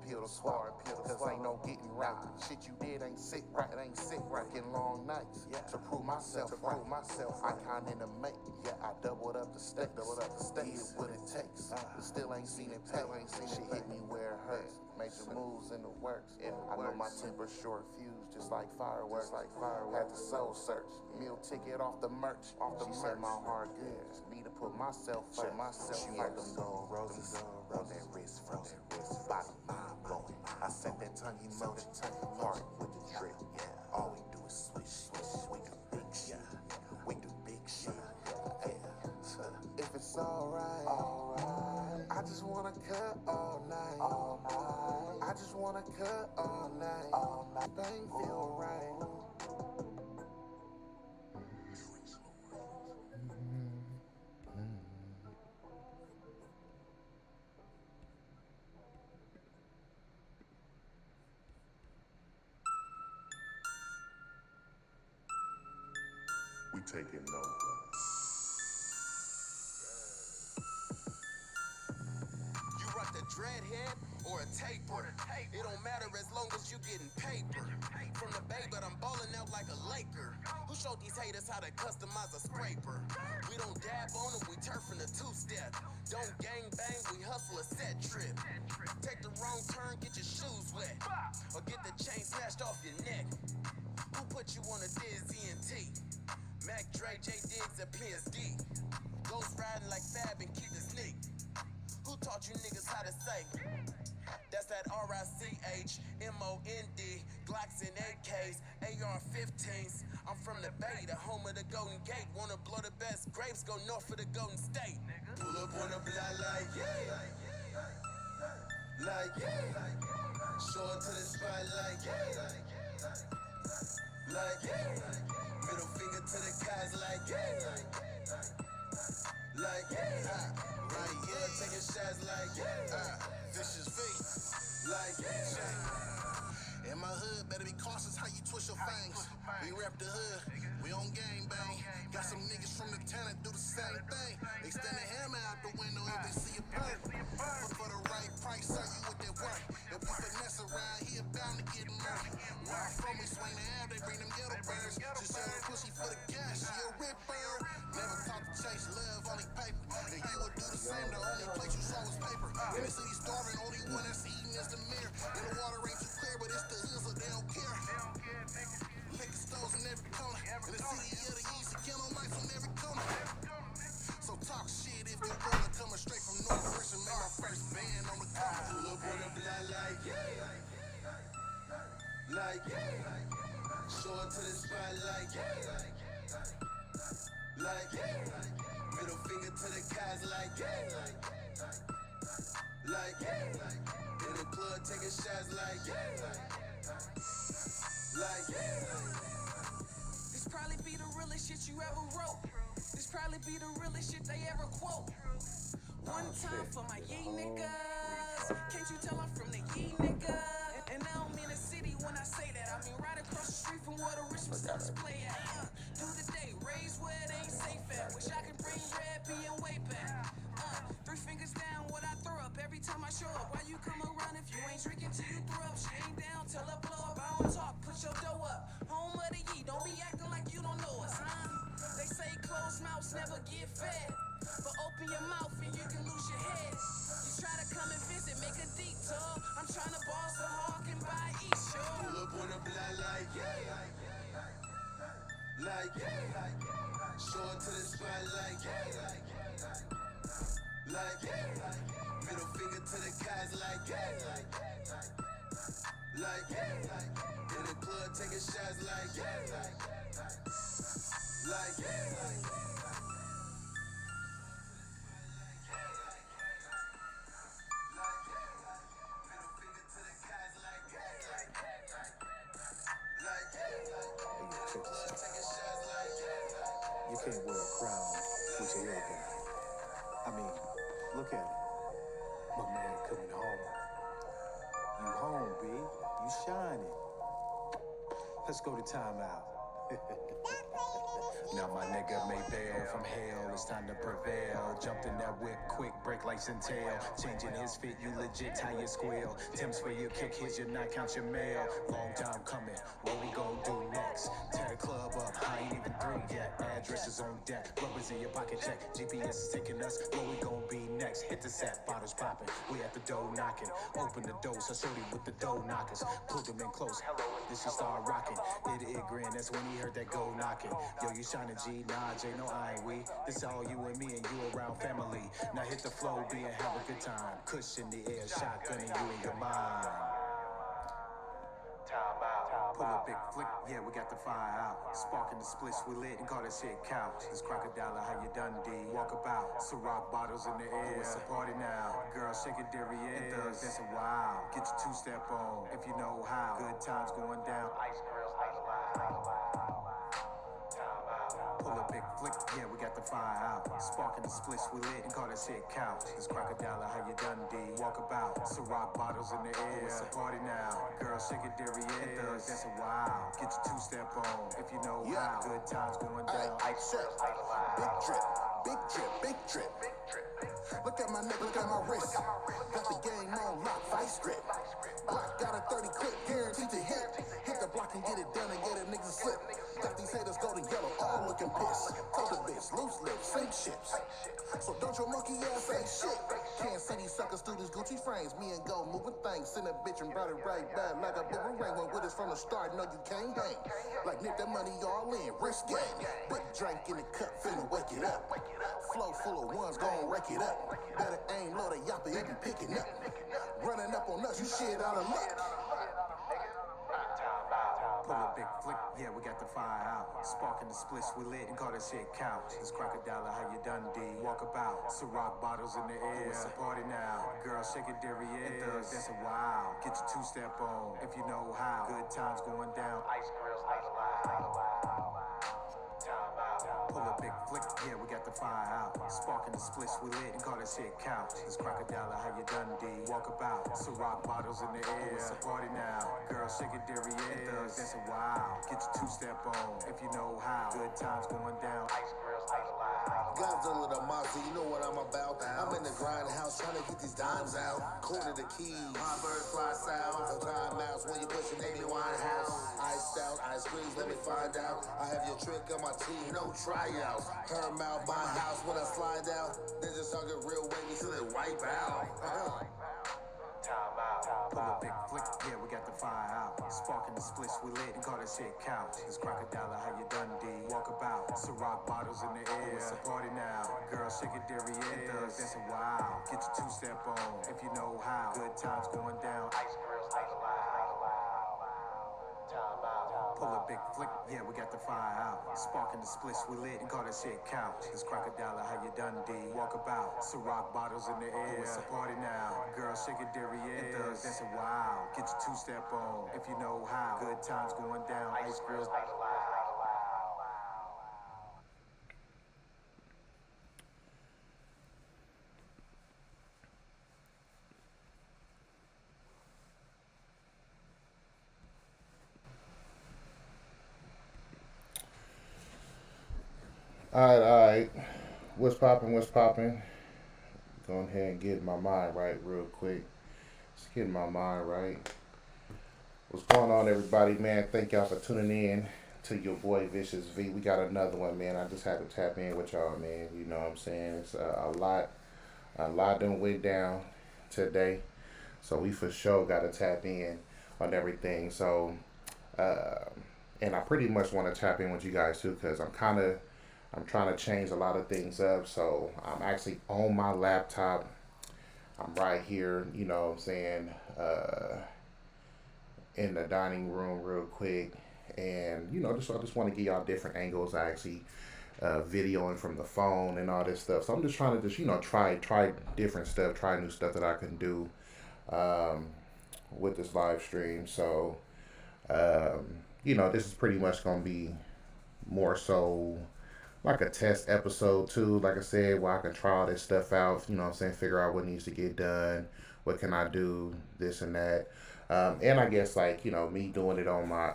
pill to swallow, cause ain't no getting right. Shit you did ain't sick right, it ain't sick right. Working long nights, to prove myself, icon in the make. I doubled up the stakes, did what it takes, but still ain't seen it pay. Shit hit me where it hurts, major moves in the works. I know my temper short fuse, just like fireworks. Had to soul search, meal ticket off the merch. She said my heart good, need to put myself first. She had them gold roses on that wrist, frozen bottom mind blowing. I set that tongue emoji, heart with the drip. All we do is switch. We do big shit. We do big shit. If it's alright, I just wanna cut all night. I just wanna cut all night. Bang feel right. We taking no. You rock the dreadhead or a taper. It don't matter as long as you getting paper. From the bay, but I'm balling out like a Laker. Who showed these haters how to customize a scraper? We don't dab on them, we turfing a two-step. Don't gang bang, we hustle a set trip. Take the wrong turn, get your shoes wet. Or get the chain snatched off your neck. Who put you on a Dizzy and T? Mac Dre, J Diggs, a PSD. Ghost riding like Fab and keep the sneak. Who taught you niggas how to say? That's that RICHMOND. Glocks and AKs, AR-15s. I'm from the Bay, the home of the Golden Gate. Wanna blow the best grapes, go north of the Golden State. Pull up on the block like yeah. Like yeah. Show up to the spot like yeah. Like yeah. Middle finger to the guys like yeah. Like yeah. Right, yeah. Taking shots like yeah. Vicious V. Like yeah. In my hood, better be cautious how you twist your fangs. We rep the hood, we on gang bang. Got some niggas from the town that do the same thing. They stand a hammer out the window if they see a bird. But for the right price, serve you with that work. If we finesse around here, bound to get murdered. Where I'm from, we swing the air, they bring them ghetto birds. Just serve pussy for the cash, she a ripper. Never talk to chase love, only paper. And you would do the same, the only place you saw was paper. In the city starving, only one that's eating is the mirror. And the water ain't too clear, but it's the hood, so they don't care. Liquor stores in every corner. In the city of the east, yellow lights on every corner. So talk shit if you wanna, coming straight from North Richmond, make my first band on the corner. Pull up on the block like yeah. Like yeah. Show up to the spot like yeah. Like yeah. Middle finger to the guys like yeah. Like yeah. In the club taking shots like yeah. Like yeah. This probably be the realest shit you ever wrote. This probably be the realest shit they ever quote. One time for my yee niggas. Can't you tell I'm from the yee nigga? And I don't mean the city when I say that. I mean right across the street from where the rich stars play at. Do the day, raise where it ain't safe at. Wish I could bring red being way back. 3 fingers down, what I throw up every time I show up. Why you come around if you ain't drinking till you throw up? She ain't down, tell her blow up. I don't talk, put your dough up. Home of the yee, don't be acting like you don't know us, huh? They say closed mouths never get fed. But open your mouth and you can lose your head. You try to come and visit, make a detour. I'm trying to ball so hard can buy each show. Pull up on the block like yeah. Like yeah. Show up to the spot like yeah. Like yeah. Middle finger to the guys like yeah. Like yeah. In the club taking shots like yeah. Like yeah. You can't wear a crown with your hair down. I mean, look at it. My man coming home. You home, B. You shining. Let's go to timeout. Now my nigga may bail from hell, it's time to prevail. Jumped in that whip quick, break lights and tail. Changing his fit, you legit tie your squeal. Tim's for your kick, here's your not count your mail. Long time coming, what we gon' do next? Tear the club up, I ain't even through yet. Address is on deck, rubbers in your pocket check. GPS is taking us, where we gon' be next? Hit the set, bottles popping, we at the door knocking. Open the door, so shorty with the door knockers. Pulled him in close, hello, this shit start rocking. Did it grin, that's when he heard that go knocking. Yo, you shining G, nah, J, no, I ain't we. This all you and me and you around family. Now hit the flow, be and have a good time. Kush in the air, shotgunning you in your mind. Pull a big flick, yeah, we got the fire out. Sparking the splits, we lit and call that shit couch. This crocodile, how you done, D? Walk about, Ciroc bottles in the air. It's a party now. Girl, shake it, derriere. Thugs dancing wild. Get your two-step on, if you know how. Good times going down. Ice girls, ice Pull a big flick, yeah, we got the fire out. Sparking the splits, we lit and call that shit couch. This crocodile, how you done, D? Walk about, Ciroc bottles in the air. It's a party now. Girl, shake it, derriere. Thugs dancing wild. Get your two-step on, if you know how. Good times going down. Ice girls, big drip, big drip, big drip. Look at my neck, look at my wrist. Got the game on lock, vice grip. Block got a 30 clip, guaranteed to hit. Hit the block and get it done and get a nigga slip. Got these haters golden yellow, all looking pissed. Take the bitch, loose lips, sink ships. So don't your monkey ass say shit. Can't see these suckers through these Gucci frames. Me and go moving things, send a bitch and brought it right back like a boomerang. Went with us from the start, no you can't hang. Like nip that money all in, risk game. Big drink in the cup, finna wake it up. Flow full of ones, gon' wreck it up. Better aim low, the yapper, it be picking up. Running up on us, you shit out of luck. Pull a big flick, yeah, we got the fire out. Sparking the splits, we lit and call that shit couch. This crocodile, how you done, D? Walk about, Ciroc bottles in the air. It's a party now. Girl, shake it, derriere. Thugs dancing wild. Get your two-step on, if you know how. Good times going down. Ice girls, ice Pull a big flick, yeah, we got the fire out. Sparking the splits, we lit and call that shit couch. This crocodile, how you done, D? Walk about, Ciroc bottles in the air. It's a party now. Girl, shake it, derriere. Thugs dancing wild. Get your two-step on, if you know how. Good times going down. Ice girls, ice Godzilla the monster, you know what I'm about. I'm in the grindhouse trying to get these dimes out. Quarter the keys, my bird fly south. The time mouse when you push an Amy Winehouse. Iced out, ice creams, let me find out. I have your trick on my team, no tryouts. Her mouth, my house when I slide out. They just talking real wavy till they wipe out. Pull a big flick, yeah, we got the fire out. Sparking the splits, we lit and call that shit couch. This crocodile, how you done, D? Walk about, Ciroc bottles in the air. It's a party now. Girl, shake it, derriere. Thugs dancing wild. Get your two-step on, if you know how. Good times going down. Ice girls, ice Pull a big flick, yeah, we got the fire out. Sparking the splits, we lit and call that shit couch. This crocodile, how you done, D? Walk about, Ciroc bottles in the air. It's a party now. Girl, shake it, derriere. Thugs dancing wild. Get your two-step on, if you know how. Good times going down. Ice girls, All right. What's poppin'? What's poppin'? Go ahead and get my mind right real quick. Just getting my mind right. What's going on, everybody, man? Thank y'all for tuning in to your boy Vicious V. We got another one, man. I just had to tap in with y'all, man. You know what I'm saying? It's a lot done went down today. So we for sure got to tap in on everything. So, and I pretty much want to tap in with you guys too, because I'm trying to change a lot of things up. So I'm actually on my laptop. I'm right here, you know what I'm saying, in the dining room real quick. And, you know, I just want to give y'all different angles. I actually videoing from the phone and all this stuff. So I'm just trying to try different stuff, try new stuff that I can do with this live stream. So, this is pretty much going to be more so like a test episode too, like I said, where I can try all this stuff out, you know what I'm saying, figure out what needs to get done, what can I do, this and that. And I guess, like, me doing it on my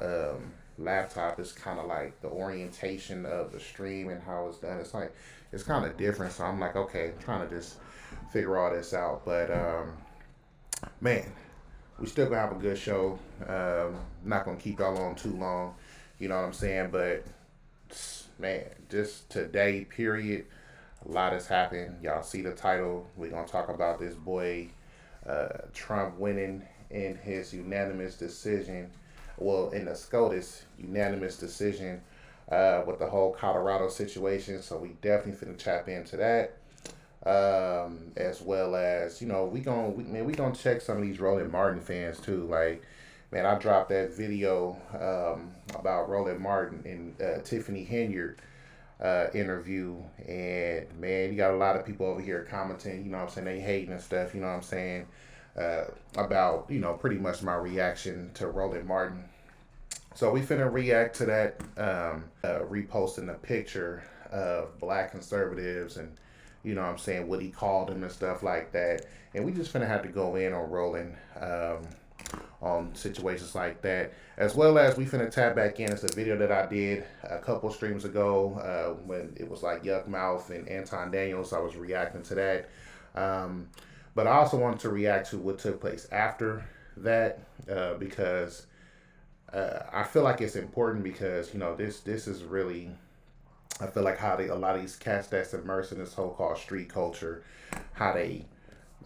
laptop is kind of like the orientation of the stream and how it's done. It's like it's kind of different. So I'm like, okay, I'm trying to just figure all this out. But man, we still gonna have a good show. Not gonna keep y'all on too long. You know what I'm saying? But man, just today, period. A lot has happened. Y'all see the title. We're gonna talk about this boy Trump winning in his unanimous decision. Well, in the SCOTUS unanimous decision with the whole Colorado situation. So we definitely finna tap into that. As well as, you know, we gonna check some of these Roland Martin fans too. Like, man, I dropped that video about Roland Martin and Tiffany Henyard interview, and man, you got a lot of people over here commenting, you know what I'm saying, they hating and stuff, you know what I'm saying, about, you know, pretty much my reaction to Roland Martin. So we finna react to that, reposting a picture of black conservatives and, you know what I'm saying, what he called them and stuff like that. And we just finna have to go in on Roland on situations like that, as well as we finna tap back in. It's a video that I did a couple streams ago when it was like Yuck Mouth and Anton Daniels. I was reacting to that, but I also wanted to react to what took place after that because I feel like it's important because, you know, this is really, I feel like how a lot of these cats that's immersed in this whole called street culture, how they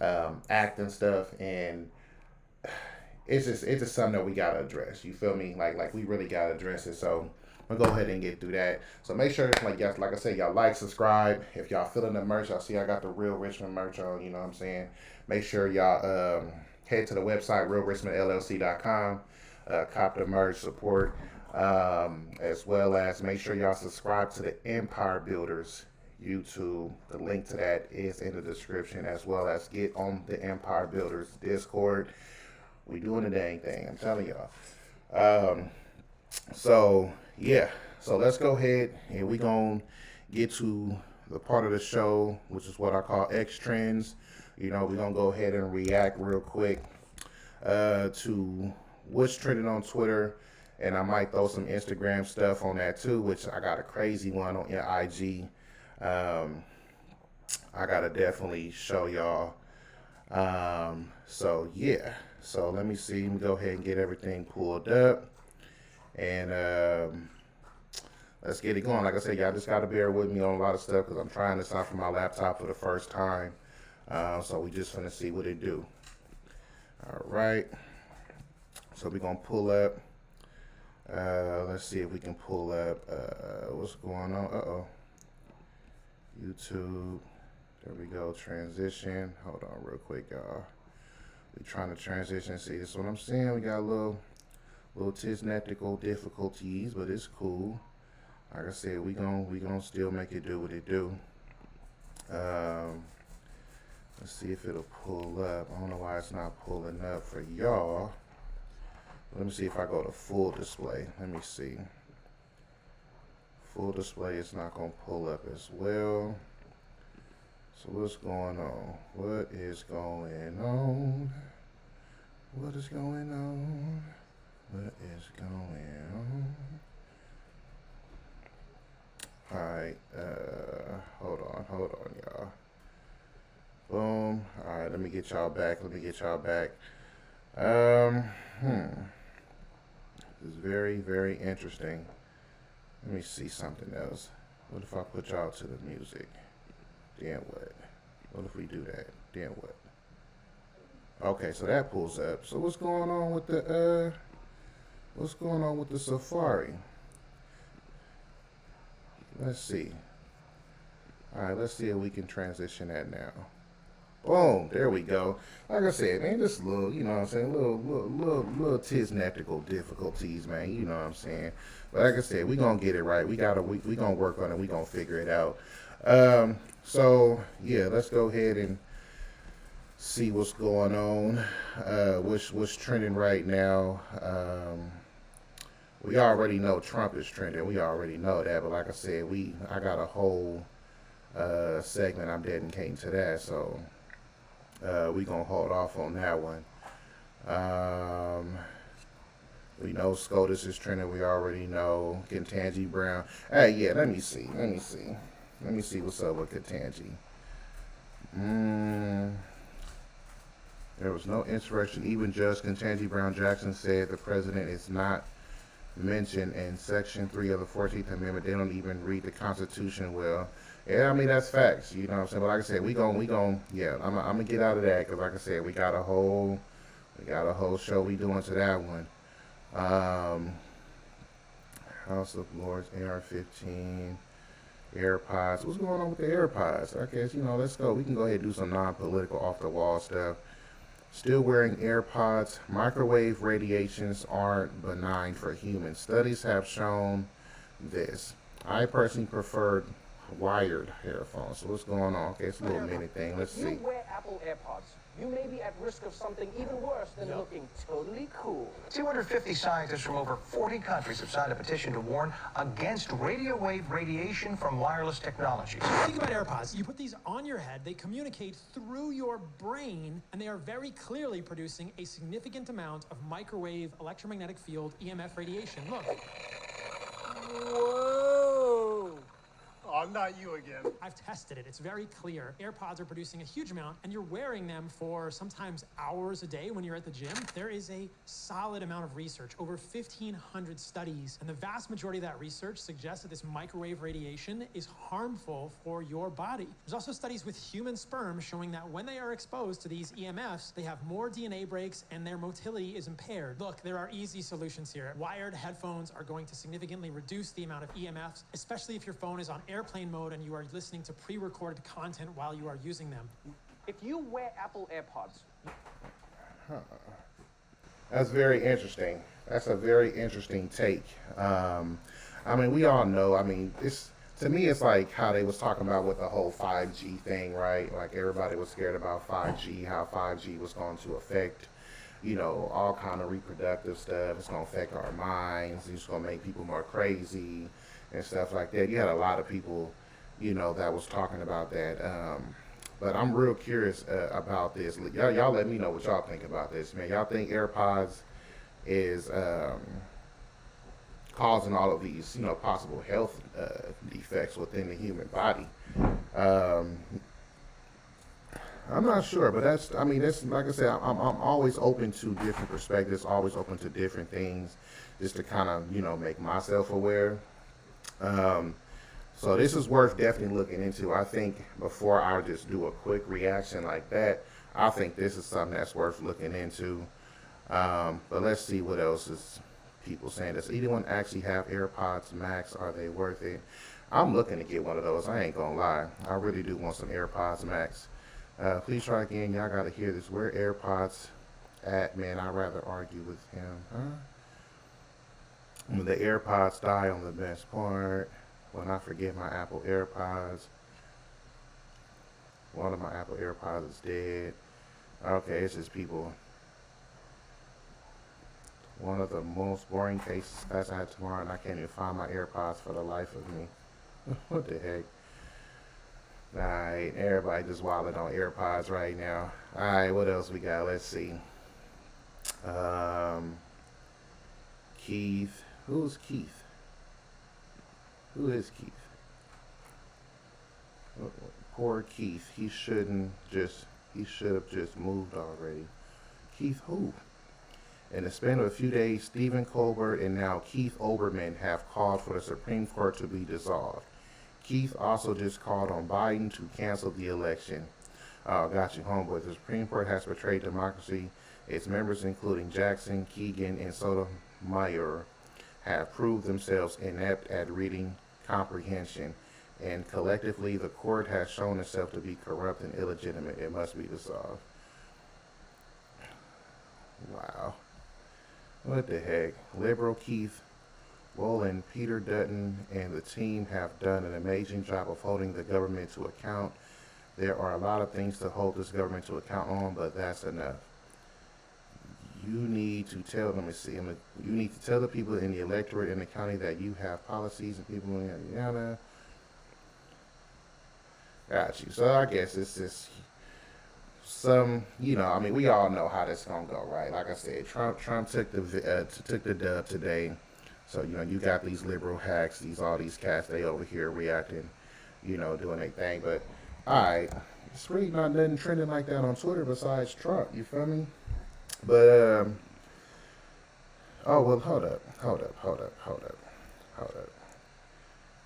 act and stuff, and it's just something that we gotta address. You feel me? Like we really gotta address it. So I'm gonna go ahead and get through that. So make sure, like I said, y'all like, subscribe. If y'all feeling the merch, y'all see I got the Real Richmond merch on. You know what I'm saying? Make sure y'all head to the website realrichmondllc.com. Cop the merch, support, as well as make sure y'all subscribe to the Empire Builders YouTube. The link to that is in the description, as well as get on the Empire Builders Discord. We doing the dang thing, I'm telling y'all. So yeah, so let's go ahead and we gonna get to the part of the show, which is what I call X Trends. You know, we gonna go ahead and react real quick to what's trending on Twitter, and I might throw some Instagram stuff on that too, which I got a crazy one on IG. I gotta definitely show y'all. So yeah, so let me see. Let me go ahead and get everything pulled up, and let's get it going. Like I said, y'all just gotta bear with me on a lot of stuff because I'm trying this out from my laptop for the first time. So we just gonna see what it do. All right. So we're gonna pull up. Let's see if we can pull up what's going on. YouTube. There we go. Transition. Hold on real quick, y'all. We trying to transition. See, this is what I'm saying. We got a little technical difficulties, but it's cool. Like I said, we gonna still make it do what it do. Let's see if it'll pull up. I don't know why it's not pulling up for y'all. Let me see if I go to full display. Let me see. Full display is not going to pull up as well. So what's going on? What is going on? What is going on? What is going on? Alright, hold on, y'all. Boom. Alright, let me get y'all back. This is very, very interesting. Let me see something else. What if I put y'all to the music? Then what? What if we do that? Then what? Okay, so that pulls up. So what's going on with the Safari? Let's see. All right, let's see if we can transition that now. Boom, there we go. Like I said, man, just a little, you know what I'm saying, little technical difficulties, man, you know what I'm saying. But like I said, we gonna get it right. We gonna work on it. We gonna figure it out. So yeah, let's go ahead and see what's going on. What's trending right now. We already know Trump is trending. We already know that. But like I said, I got a whole segment I'm dedicating to that. So. We gonna hold off on that one. We know SCOTUS is trending. We already know Ketanji Brown. Hey, yeah, let me see. Let me see what's up with Ketanji. There was no insurrection. Even Judge Ketanji Brown Jackson said the president is not mentioned in Section 3 of the 14th Amendment. They don't even read the Constitution well. Yeah, I mean, that's facts. You know what I'm saying? But like I said, yeah, I'm gonna get out of that because, like I said, we got a whole show we doing to that one. House of Lords, AR-15, AirPods. What's going on with the AirPods? I guess, let's go. We can go ahead and do some non-political, off-the-wall stuff. Still wearing AirPods. Microwave radiations aren't benign for humans. Studies have shown this. I personally prefer wired headphones. So what's going on? Okay, it's a little mini thing. Let's see. If you wear Apple AirPods, you may be at risk of something even worse than looking totally cool. 250 scientists from over 40 countries have signed a petition to warn against radio wave radiation from wireless technologies. Think about AirPods. You put these on your head, they communicate through your brain, and they are very clearly producing a significant amount of microwave electromagnetic field EMF radiation. Look. Whoa! Oh, not you again. I've tested it. It's very clear. AirPods are producing a huge amount, and you're wearing them for sometimes hours a day when you're at the gym. There is a solid amount of research, over 1,500 studies, and the vast majority of that research suggests that this microwave radiation is harmful for your body. There's also studies with human sperm showing that when they are exposed to these EMFs, they have more DNA breaks and their motility is impaired. Look, there are easy solutions here. Wired headphones are going to significantly reduce the amount of EMFs, especially if your phone is on airplane mode and you are listening to pre-recorded content while you are using them. If you wear Apple AirPods, That's very interesting. That's a very interesting take. I mean, we all know. I mean, to me, it's like how they was talking about with the whole 5G thing, right? Like everybody was scared about 5G, how 5G was going to affect, all kind of reproductive stuff. It's going to affect our minds. It's going to make people more crazy and stuff like that. You had a lot of people, that was talking about that. But I'm real curious about this. Y'all let me know what y'all think about this, man. Y'all think AirPods is causing all of these, possible health defects within the human body? I'm not sure, but that's like I said, I'm always open to different perspectives, always open to different things, just to kind of, make myself aware. So this is worth definitely looking into. I think before I just do a quick reaction like that, I think this is something that's worth looking into. But let's see what else is people saying. Does anyone actually have AirPods Max? Are they worth it? I'm looking to get one of those. I ain't gonna lie. I really do want some AirPods Max. Please try again. Y'all gotta hear this. Where AirPods at? Man, I'd rather argue with him. When the AirPods die on the best part. When I forget my Apple AirPods. One of my Apple AirPods is dead. Okay, it's just people. One of the most boring cases I had tomorrow, and I can't even find my AirPods for the life of me. What the heck? Alright, everybody just wilding on AirPods right now. Alright, what else we got? Let's see. Keith. Who's Keith? Who is Keith? Poor Keith. He should have just moved already. Keith who? In the span of a few days, Stephen Colbert and now Keith Olbermann have called for the Supreme Court to be dissolved. Keith also just called on Biden to cancel the election. Got you, homeboy. The Supreme Court has betrayed democracy. Its members, including Jackson, Keegan, and Sotomayor, have proved themselves inept at reading comprehension, and collectively the court has shown itself to be corrupt and illegitimate. It must be dissolved. Wow. What the heck? Liberal Keith, Roland, Peter Dutton, and the team have done an amazing job of holding the government to account. There are a lot of things to hold this government to account on, but that's enough. You need to tell them, you need to tell the people in the electorate in the county that you have policies and people in Indiana. Got you. So I guess it's just some, you know, I mean, we all know how this gonna go, right? Like I said, Trump took the dub today. So, you know, you got these liberal hacks, all these cats, they over here reacting, you know, doing their thing. But, all right, it's really not nothing trending like that on Twitter besides Trump. You feel me? But, oh, well, hold up.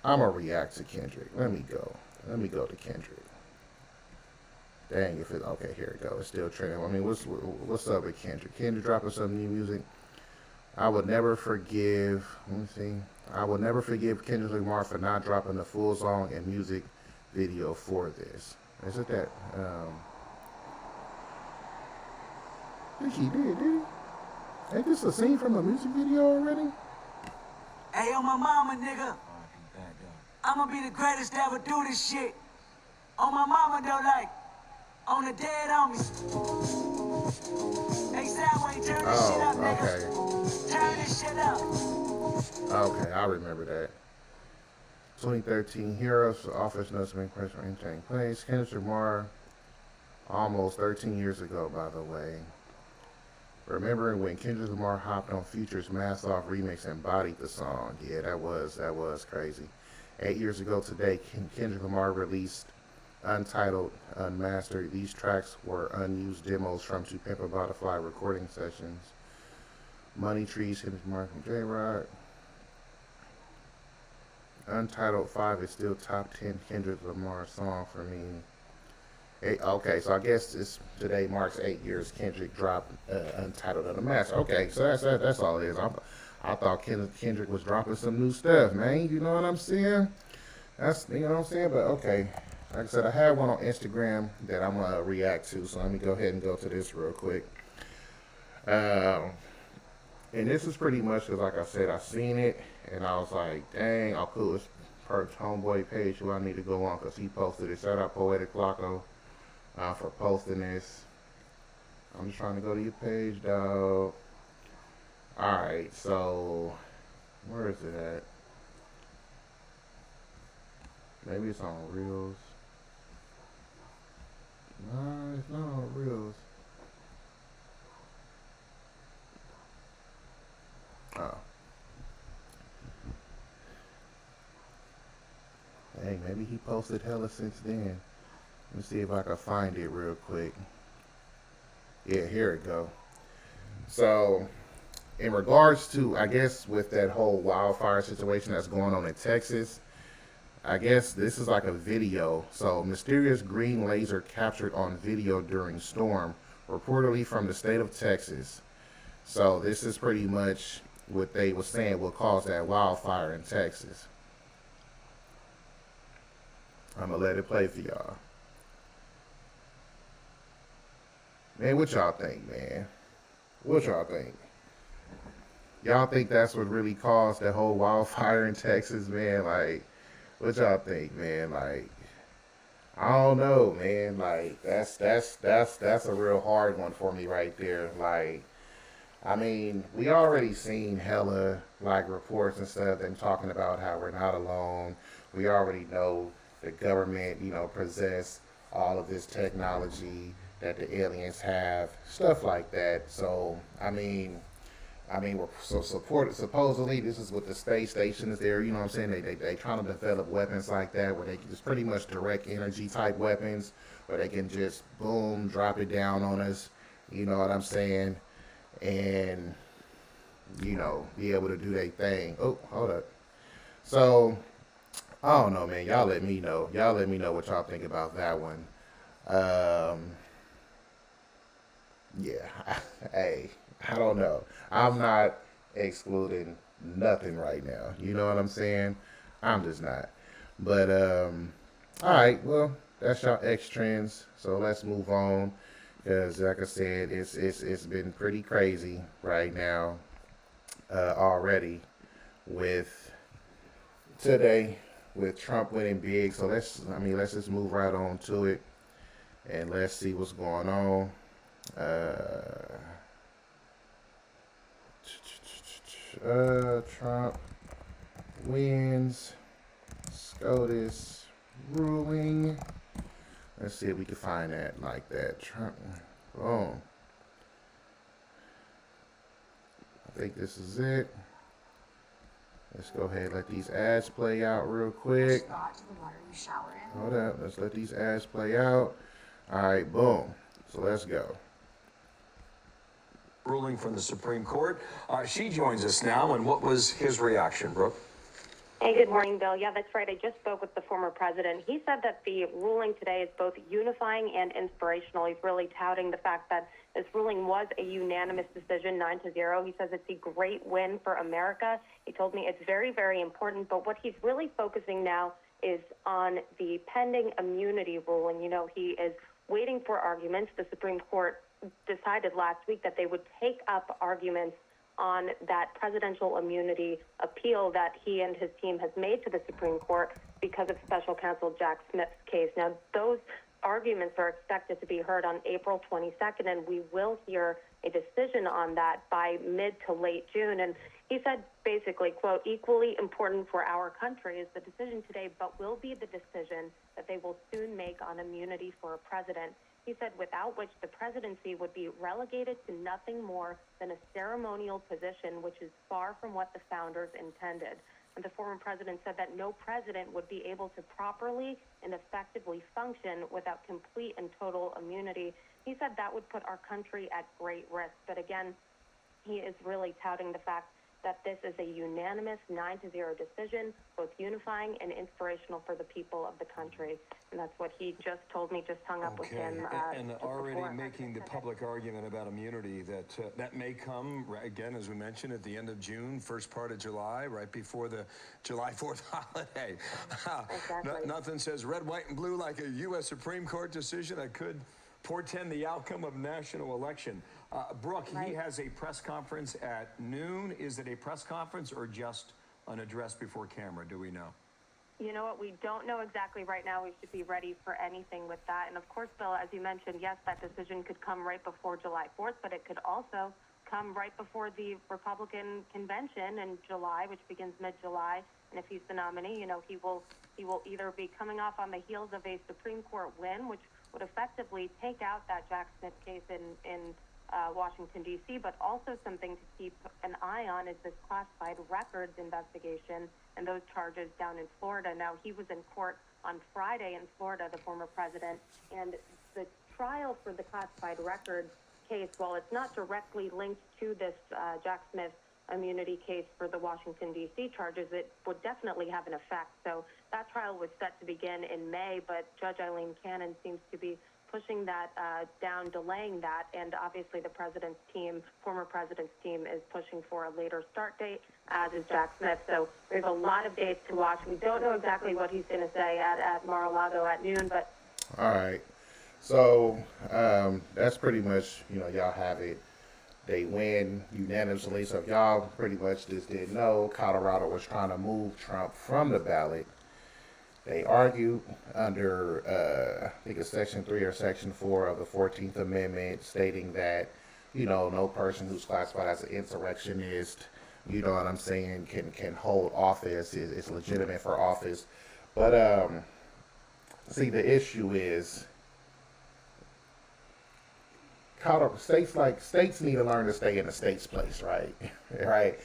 I'm going to react to Kendrick. Let me go to Kendrick. Dang, if it, okay, here it goes. It's still trending. I mean, what's up with Kendrick? Kendrick dropping some new music. I would never forgive, let me see. I would never forgive Kendrick Lamar for not dropping the full song and music video for this. Is it that, I think he did he? Ain't this a scene from a music video already? Hey, yo, my mama, nigga. I'ma be the greatest to ever do this shit. On my mama, though, like, on the dead homies. Hey, Soundwave, turn this shit up, nigga. Okay. Turn this shit up. Okay, I remember that. 2013 Heroes Office Notes Make Pressure anything place. Kendrick Lamar, almost 13 years ago, by the way. Remembering when Kendrick Lamar hopped on Future's Mask Off remix and bodied the song. Yeah, that was crazy. 8 years ago today, Kendrick Lamar released Untitled, Unmastered. These tracks were unused demos from To Pimp a Butterfly recording sessions. Money Trees, Kendrick Lamar and J-Rock. Untitled 5 is still top 10 Kendrick Lamar song for me. Okay, so I guess today marks 8 years Kendrick dropped Untitled and Unmastered. Okay, so that's all it is. I thought Kendrick was dropping some new stuff, man. You know what I'm saying? You know what I'm saying? But okay, like I said, I had one on Instagram that I'm gonna react to. So let me go ahead and go to this real quick. And this is pretty much because, like I said, I seen it and I was like, dang, I'll cool. It's Perk's homeboy page who I need to go on because he posted it. Shout out Poetic Flacco for posting this. I'm just trying to go to your page, dog. Alright, so where is it at? Maybe it's on Reels. No, it's not on Reels. Oh. Hey, maybe he posted hella since then. Let me see if I can find it real quick. Yeah, here it go. So, in regards to, I guess, with that whole wildfire situation that's going on in Texas, I guess this is like a video. So, mysterious green laser captured on video during storm, reportedly from the state of Texas. So, this is pretty much what they were saying will cause that wildfire in Texas. I'm going to let it play for y'all. Man, what y'all think, man? What y'all think? Y'all think that's what really caused that whole wildfire in Texas, man? Like, what y'all think, man? Like, I don't know, man. Like, that's a real hard one for me right there. Like, I mean, we already seen hella, like, reports and stuff, them talking about how we're not alone. We already know the government, you know, possess all of this technology that the aliens have, stuff like that. So, I mean, we're so supposedly this is what the space station is there, you know what I'm saying? They trying to develop weapons like that where they can just pretty much direct energy type weapons where they can just boom, drop it down on us, you know what I'm saying? And, you know, be able to do their thing. Oh, hold up. So, I don't know, man. Y'all let me know. Y'all let me know what y'all think about that one. Yeah, hey, I don't know. I'm not excluding nothing right now. You know what I'm saying? I'm just not. But, all right, well, that's y'all X trends. So let's move on. Because, like I said, it's been pretty crazy right now already with today, with Trump winning big. So let's just move right on to it. And let's see what's going on. Trump wins SCOTUS ruling. Let's see if we can find that like that. Boom. I think this is it. Let's go ahead and let these ads play out real quick. Hold up. Let's let these ads play out. All right, boom. So let's go. Ruling from the Supreme Court. She joins us now, and what was his reaction, Brooke? Hey, good morning, Bill. Yeah, that's right. I just spoke with the former president. He said that the ruling today is both unifying and inspirational. He's really touting the fact that this ruling was a unanimous decision, 9-0. He says it's a great win for America. He told me it's very, very important, but what he's really focusing now is on the pending immunity ruling. You know, he is waiting for arguments. The Supreme Court decided last week that they would take up arguments on that presidential immunity appeal that he and his team has made to the Supreme Court because of special counsel Jack Smith's case. Now, those arguments are expected to be heard on April 22nd, and we will hear a decision on that by mid to late June. And he said basically, quote, equally important for our country is the decision today, but will be the decision that they will soon make on immunity for a president. He said without which the presidency would be relegated to nothing more than a ceremonial position, which is far from what the founders intended. And the former president said that no president would be able to properly and effectively function without complete and total immunity. He said that would put our country at great risk. But again, he is really touting the fact that this is a unanimous 9-0 decision, both unifying and inspirational for the people of the country. And that's what he just told me, just hung up with him. And already making the public argument about immunity that may come, again, as we mentioned, at the end of June, first part of July, right before the July 4th holiday. Exactly. Nothing says red, white, and blue like a U.S. Supreme Court decision that could portend the outcome of national election. Brooke, he has a press conference at noon. Is it a press conference or just an address before camera? Do we know? You know what? We don't know exactly right now. We should be ready for anything with that. And of course, Bill, as you mentioned, yes, that decision could come right before July 4th, but it could also come right before the Republican convention in July, which begins mid-July. And if he's the nominee, you know, he will either be coming off on the heels of a Supreme Court win, which would effectively take out that Jack Smith case in Washington, D.C., but also something to keep an eye on is this classified records investigation and those charges down in Florida. Now, he was in court on Friday in Florida, the former president, and the trial for the classified records case, while it's not directly linked to this Jack Smith immunity case for the Washington, D.C. charges, it would definitely have an effect. So that trial was set to begin in May, but Judge Eileen Cannon seems to be pushing that down, delaying that, and obviously the president's team, former president's team, is pushing for a later start date, as is Jack Smith. So there's a lot of dates to watch. We don't know exactly what he's going to say at Mar-a-Lago at noon, but... All right. So that's pretty much, you know, y'all have it. They win unanimously. So if y'all pretty much just didn't know, Colorado was trying to move Trump from the ballot. They argued under, I think it's Section 3 or Section 4 of the 14th Amendment, stating that, you know, no person who's classified as an insurrectionist, you know what I'm saying, can hold office, is legitimate for office. But, see, the issue is, states need to learn to stay in the state's place, right? Right?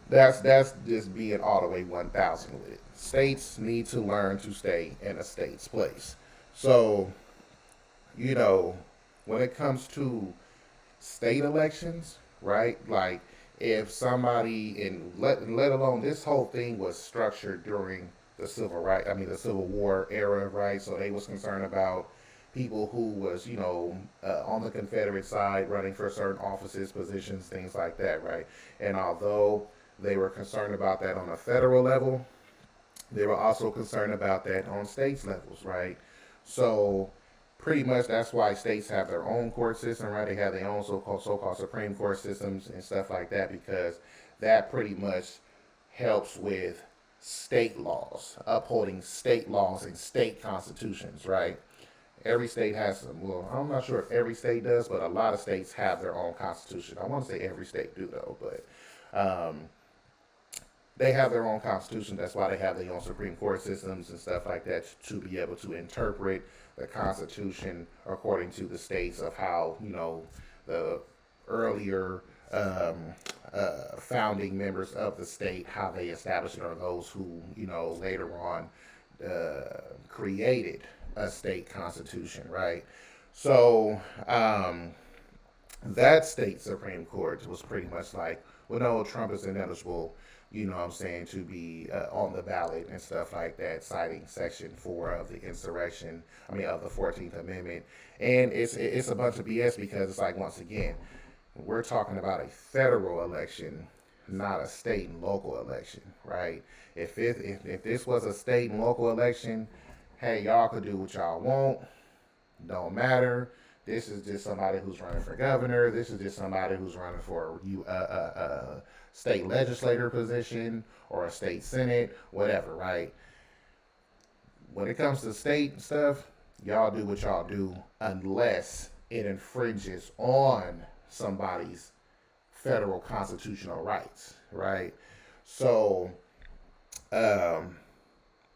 That's just being all the way 1,000 with it. States need to learn to stay in a state's place. So, you know, when it comes to state elections, right? Like, if somebody, let alone this whole thing was structured during the the Civil War era, right? So they was concerned about people who was, you know, on the Confederate side running for certain offices, positions, things like that, right? And although they were concerned about that on a federal level, they were also concerned about that on states levels, right? So pretty much that's why states have their own court system, right? They have their own so-called Supreme Court systems and stuff like that, because that pretty much helps with state laws, upholding state laws and state constitutions, right? Every state has some, well, I'm not sure if every state does, but a lot of states have their own constitution. I want to say every state do though, but they have their own constitution. That's why they have their own Supreme Court systems and stuff like that to be able to interpret the Constitution according to the states of how, the earlier founding members of the state, how they established it, or those who, later on created a state constitution, right? So that state Supreme Court was pretty much like, well, no, Trump is ineligible, to be on the ballot and stuff like that, citing Section 4 of the of the 14th Amendment. And it's a bunch of BS because it's like, once again, we're talking about a federal election, not a state and local election, right? If this was a state and local election, hey, y'all could do what y'all want, don't matter. This is just somebody who's running for governor. This is just somebody who's running for a state legislator position or a state senate, whatever, right? When it comes to state stuff, y'all do what y'all do unless it infringes on somebody's federal constitutional rights, right? So,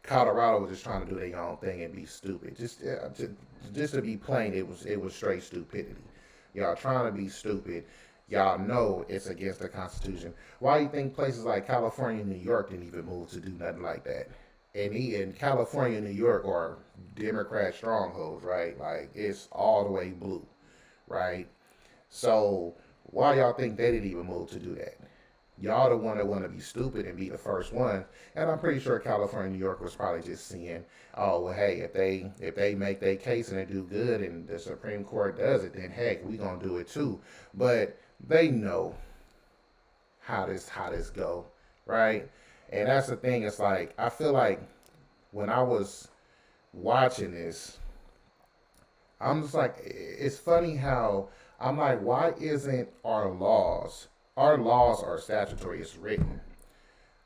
Colorado was just trying to do their own thing and be stupid. Just to be plain, it was straight stupidity. Y'all trying to be stupid. Y'all know it's against the Constitution. Why do you think places like California and New York didn't even move to do nothing like that? And in California and New York are Democrat strongholds, right? Like, it's all the way blue, right? So why y'all think they didn't even move to do that? Y'all the one that want to be stupid and be the first one. And I'm pretty sure California and New York was probably just seeing, oh, well, hey, if they make their case and they do good and the Supreme Court does it, then heck, we gonna do it too. But they know how this go, right? And that's the thing. It's like, I feel like when I was watching this, I'm just like, it's funny how I'm like, why isn't our laws are statutory, it's written.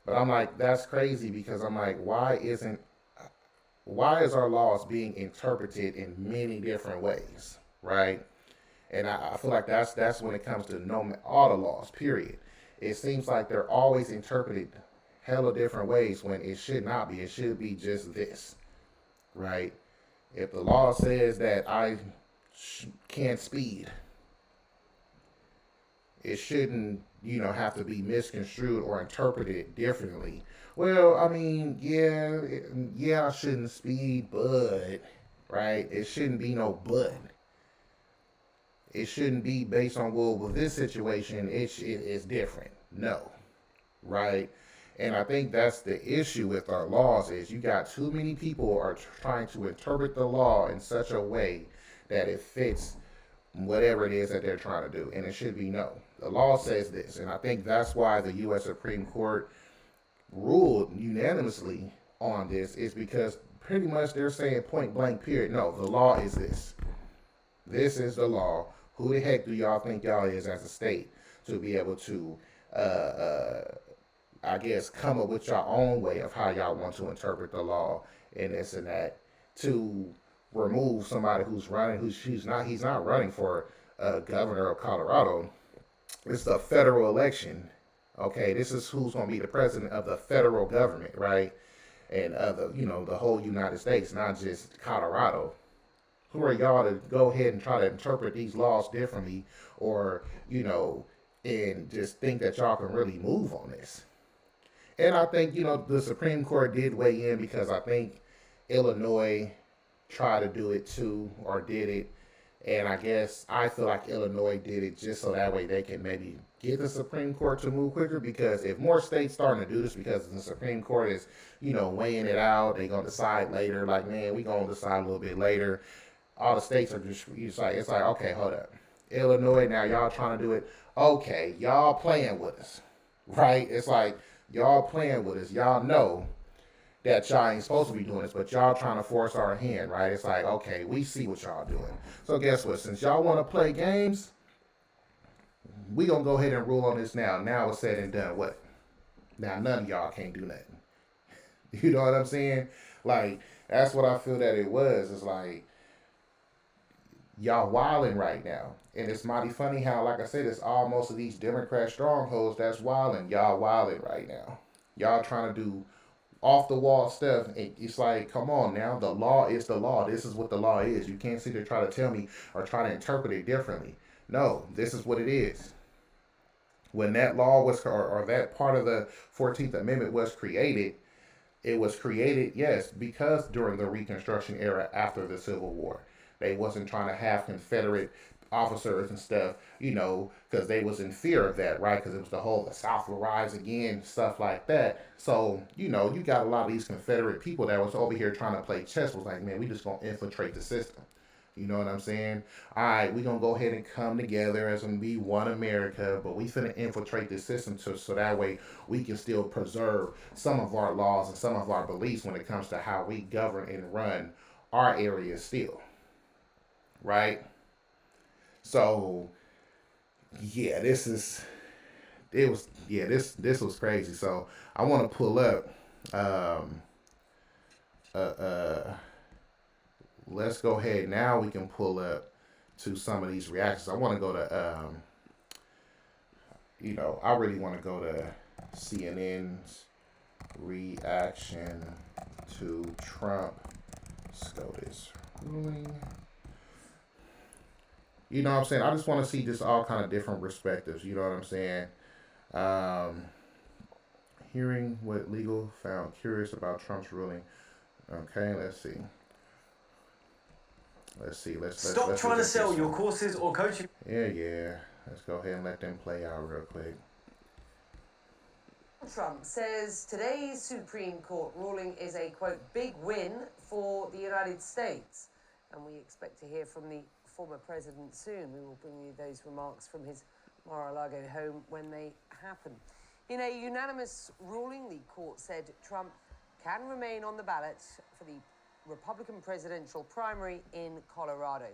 But I'm like, that's crazy because I'm like, why is our laws being interpreted in many different ways, right? And I feel like that's when it comes to all the laws, period. It seems like they're always interpreted hella different ways when it should not be. It should be just this, right? If the law says that I can't speed, it shouldn't, have to be misconstrued or interpreted differently. Well, I mean, yeah, I shouldn't speed, but, right? It shouldn't be no but. It shouldn't be based on, well, with this situation, it is different. No, right? And I think that's the issue with our laws is you got too many people are trying to interpret the law in such a way that it fits whatever it is that they're trying to do. And it should be no. The law says this. And I think that's why the U.S. Supreme Court ruled unanimously on this is because pretty much they're saying point blank period. No, the law is this. This is the law. Who the heck do y'all think y'all is as a state to be able to, I guess, come up with your own way of how y'all want to interpret the law and this and that to remove somebody who's running, he's not running for governor of Colorado. It's a federal election. Okay, this is who's going to be the president of the federal government, right? And the whole United States, not just Colorado. Who are y'all to go ahead and try to interpret these laws differently, or and just think that y'all can really move on this? And I think the Supreme Court did weigh in because I think Illinois tried to do it too, or did it. And I feel like Illinois did it just so that way they can maybe get the Supreme Court to move quicker, because if more states starting to do this because the Supreme Court is, weighing it out, they're going to decide later, like, man, we're going to decide a little bit later. All the states are just, it's like, okay, hold up. Illinois, now y'all trying to do it. Okay, y'all playing with us, right? It's like, y'all playing with us. Y'all know that y'all ain't supposed to be doing this, but y'all trying to force our hand, right? It's like, okay, we see what y'all doing. So guess what? Since y'all want to play games, we gonna go ahead and rule on this now. Now it's said and done. What? Now none of y'all can't do nothing. You know what I'm saying? Like, that's what I feel that it was. It's like, y'all wilding right now. And it's mighty funny how, like I said, it's all most of these Democrat strongholds that's wilding. Y'all wilding right now. Y'all trying to do off the wall stuff. And it's like, come on now, the law is the law. This is what the law is. You can't sit there try to tell me or try to interpret it differently. No, this is what it is. When that law was, or that part of the 14th Amendment was created, it was created, yes, because during the Reconstruction era after the Civil War, they wasn't trying to have Confederate officers and stuff, because they was in fear of that, right? Because it was the South will rise again, stuff like that. So, you got a lot of these Confederate people that was over here trying to play chess. Was like, man, we just gonna infiltrate the system. You know what I'm saying? All right, we gonna go ahead and come together as and be one America, but we finna infiltrate the system so that way we can still preserve some of our laws and some of our beliefs when it comes to how we govern and run our area still, right? So yeah, this was crazy. So I want to pull up um, let's go ahead now. We can pull up to some of these reactions. I want to go to I really want to go to CNN's reaction to Trump SCOTUS ruling. You know what I'm saying? I just want to see just all kind of different perspectives. You know what I'm saying? Hearing what legal found curious about Trump's ruling. Okay, let's see. Let's stop trying to sell your courses or coaching. Yeah. Let's go ahead and let them play out real quick. Trump says today's Supreme Court ruling is a, quote, big win for the United States. And we expect to hear from the former president soon. We will bring you those remarks from his Mar-a-Lago home when they happen. In a unanimous ruling, the court said Trump can remain on the ballot for the Republican presidential primary in Colorado.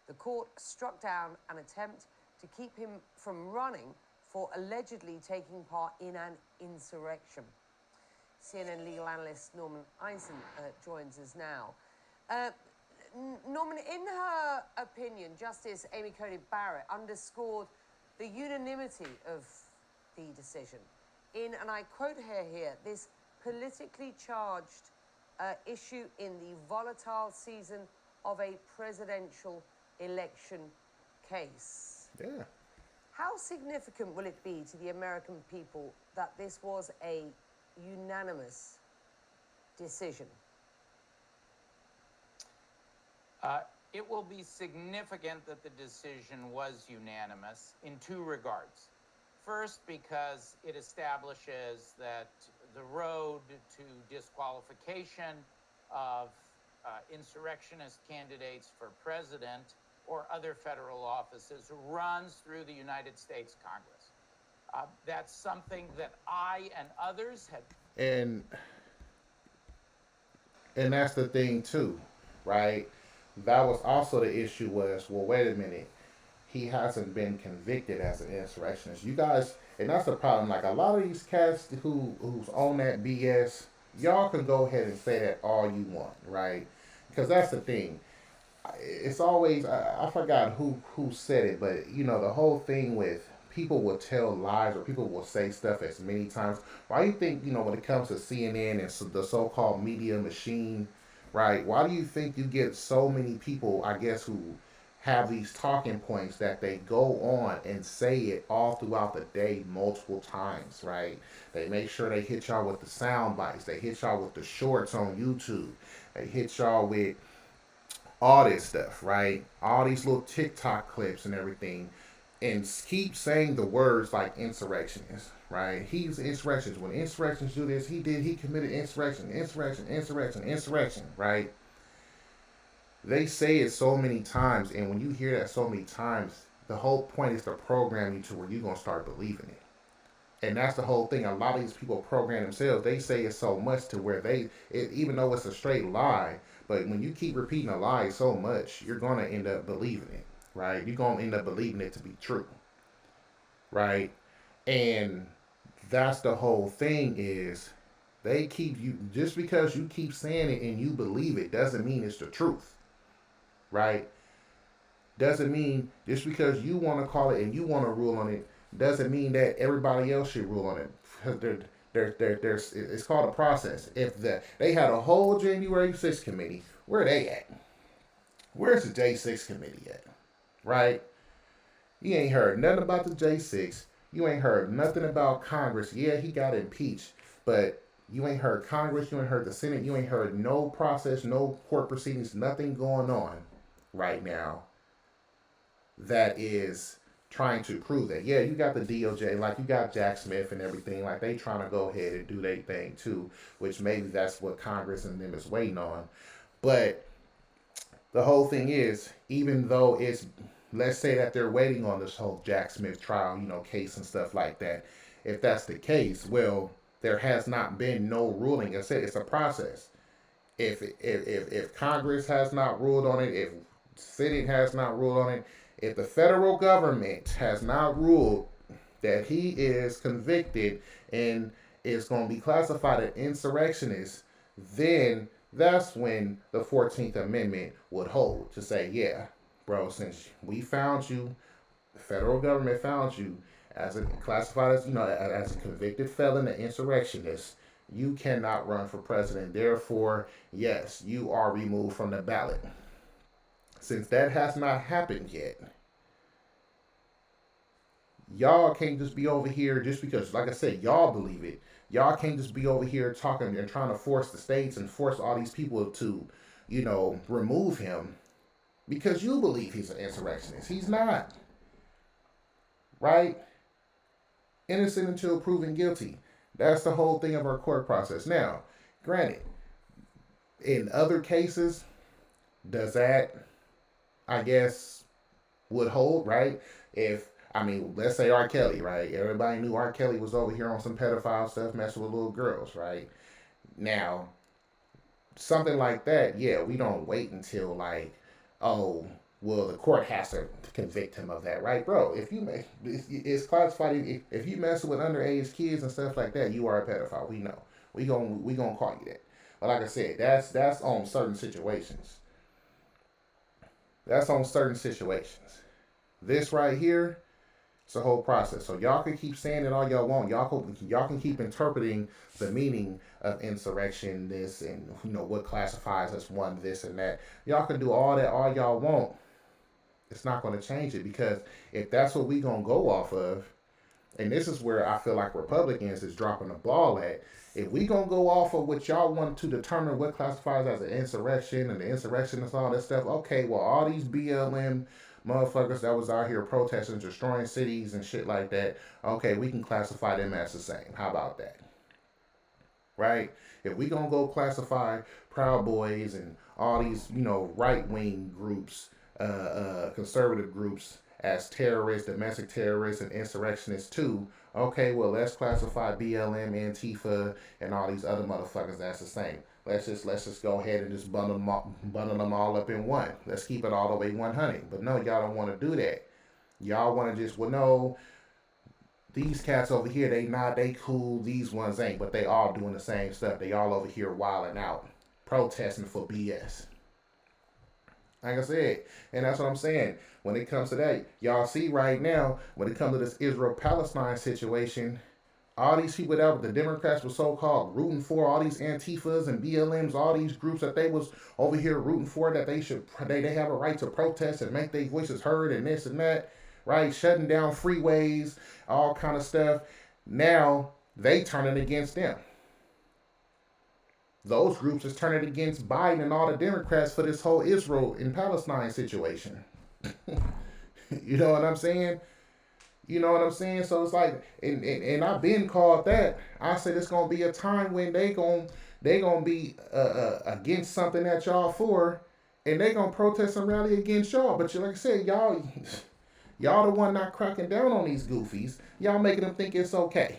The court struck down an attempt to keep him from running for allegedly taking part in an insurrection. CNN legal analyst Norman Eisen joins us now. Norman, in her opinion, Justice Amy Coney Barrett underscored the unanimity of the decision in, and I quote her here, this politically charged issue in the volatile season of a presidential election case. Yeah. How significant will it be to the American people that this was a unanimous decision? It will be significant that the decision was unanimous in two regards. First, because it establishes that the road to disqualification of insurrectionist candidates for president or other federal offices runs through the United States Congress. That's something that I and others have. And that's the thing too, right? That was also the issue was, well, wait a minute. He hasn't been convicted as an insurrectionist. You guys, and that's the problem. Like a lot of these cats who's on that BS, y'all can go ahead and say that all you want, right? Because that's the thing. It's always, I forgot who said it, but the whole thing with people will tell lies or people will say stuff as many times. Why do you think, when it comes to CNN and the so-called media machine, right? Why do you think you get so many people, I guess, who have these talking points that they go on and say it all throughout the day multiple times, right? They make sure they hit y'all with the sound bites. They hit y'all with the shorts on YouTube. They hit y'all with all this stuff, right? All these little TikTok clips and everything. And keep saying the words like insurrectionist, right? He's insurrectionist. When insurrectionists do this, he committed insurrection, right? They say it so many times, and when you hear that so many times, the whole point is to program you to where you're going to start believing it. And that's the whole thing. A lot of these people program themselves. They say it so much to where even though it's a straight lie, but when you keep repeating a lie so much, you're going to end up believing it, right? You're going to end up believing it to be true, right? And that's the whole thing is they keep you, just because you keep saying it and you believe it doesn't mean it's the truth, right? Doesn't mean just because you want to call it and you want to rule on it doesn't mean that everybody else should rule on it. Because there's it's called a process. If they had a whole January 6th committee, where are they at? Where's the J6 committee at? Right? You ain't heard nothing about the J6. You ain't heard nothing about Congress. Yeah, he got impeached, but you ain't heard Congress. You ain't heard the Senate. You ain't heard no process, no court proceedings, nothing going on right now that is trying to prove that. Yeah, you got the DOJ, like you got Jack Smith and everything, like they trying to go ahead and do their thing too, which maybe that's what Congress and them is waiting on. But the whole thing is, even though it's, let's say that they're waiting on this whole Jack Smith trial, case and stuff like that. If that's the case, well, there has not been no ruling. I said it's a process. If Congress has not ruled on it, if Senate has not ruled on it, if the federal government has not ruled that he is convicted and is going to be classified as insurrectionist, then that's when the 14th Amendment would hold to say, yeah, bro, since we found you, the federal government found you as a classified as, as a convicted felon, an insurrectionist, you cannot run for president. Therefore, yes, you are removed from the ballot. Since that has not happened yet, y'all can't just be over here just because, like I said, y'all believe it. Y'all can't just be over here talking and trying to force the states and force all these people to, remove him because you believe he's an insurrectionist. He's not. Right? Innocent until proven guilty. That's the whole thing of our court process. Now, granted, in other cases, does that, I guess, would hold, right? Let's say R. Kelly, right? Everybody knew R. Kelly was over here on some pedophile stuff, messing with little girls, right? Now, something like that, yeah, we don't wait until the court has to convict him of that, right, bro? If you it's classified. If you mess with underage kids and stuff like that, you are a pedophile. We know. We gonna call you that. But like I said, that's on certain situations. That's on certain situations. This right here, it's a whole process. So y'all can keep saying it all y'all want. Y'all can keep interpreting the meaning of insurrection, this, and what classifies as one, this and that. Y'all can do all that all y'all want. It's not going to change it, because if that's what we gonna go off of, and this is where I feel like Republicans is dropping the ball at. If we gonna go off of what y'all want to determine what classifies as an insurrection and the insurrectionists, all that stuff, okay, well, all these BLM motherfuckers that was out here protesting, destroying cities and shit like that, okay, we can classify them as the same. How about that? Right? If we gonna go classify Proud Boys and all these, right-wing groups, conservative groups as terrorists, domestic terrorists, and insurrectionists too, okay, well, let's classify BLM, Antifa, and all these other motherfuckers as the same. Let's just go ahead and just bundle them all up in one. Let's keep it all the way 100. But no, y'all don't want to do that. Y'all want to just, well, no, these cats over here, they cool, these ones ain't, but they all doing the same stuff. They all over here wilding out, protesting for BS. Like I said, and that's what I'm saying. When it comes to that, y'all see right now, when it comes to this Israel-Palestine situation, all these people that the Democrats were so-called rooting for, all these Antifas and BLMs, all these groups that they was over here rooting for, that they have a right to protest and make their voices heard and this and that, right? Shutting down freeways, all kind of stuff. Now they turning against them. Those groups is turning against Biden and all the Democrats for this whole Israel and Palestine situation. You know what I'm saying? You know what I'm saying? So it's like, and I've been called that. I said it's gonna be a time when they gonna be against something that y'all for, and they gonna protest and rally against y'all. But like I said, y'all the one not cracking down on these goofies. Y'all making them think it's okay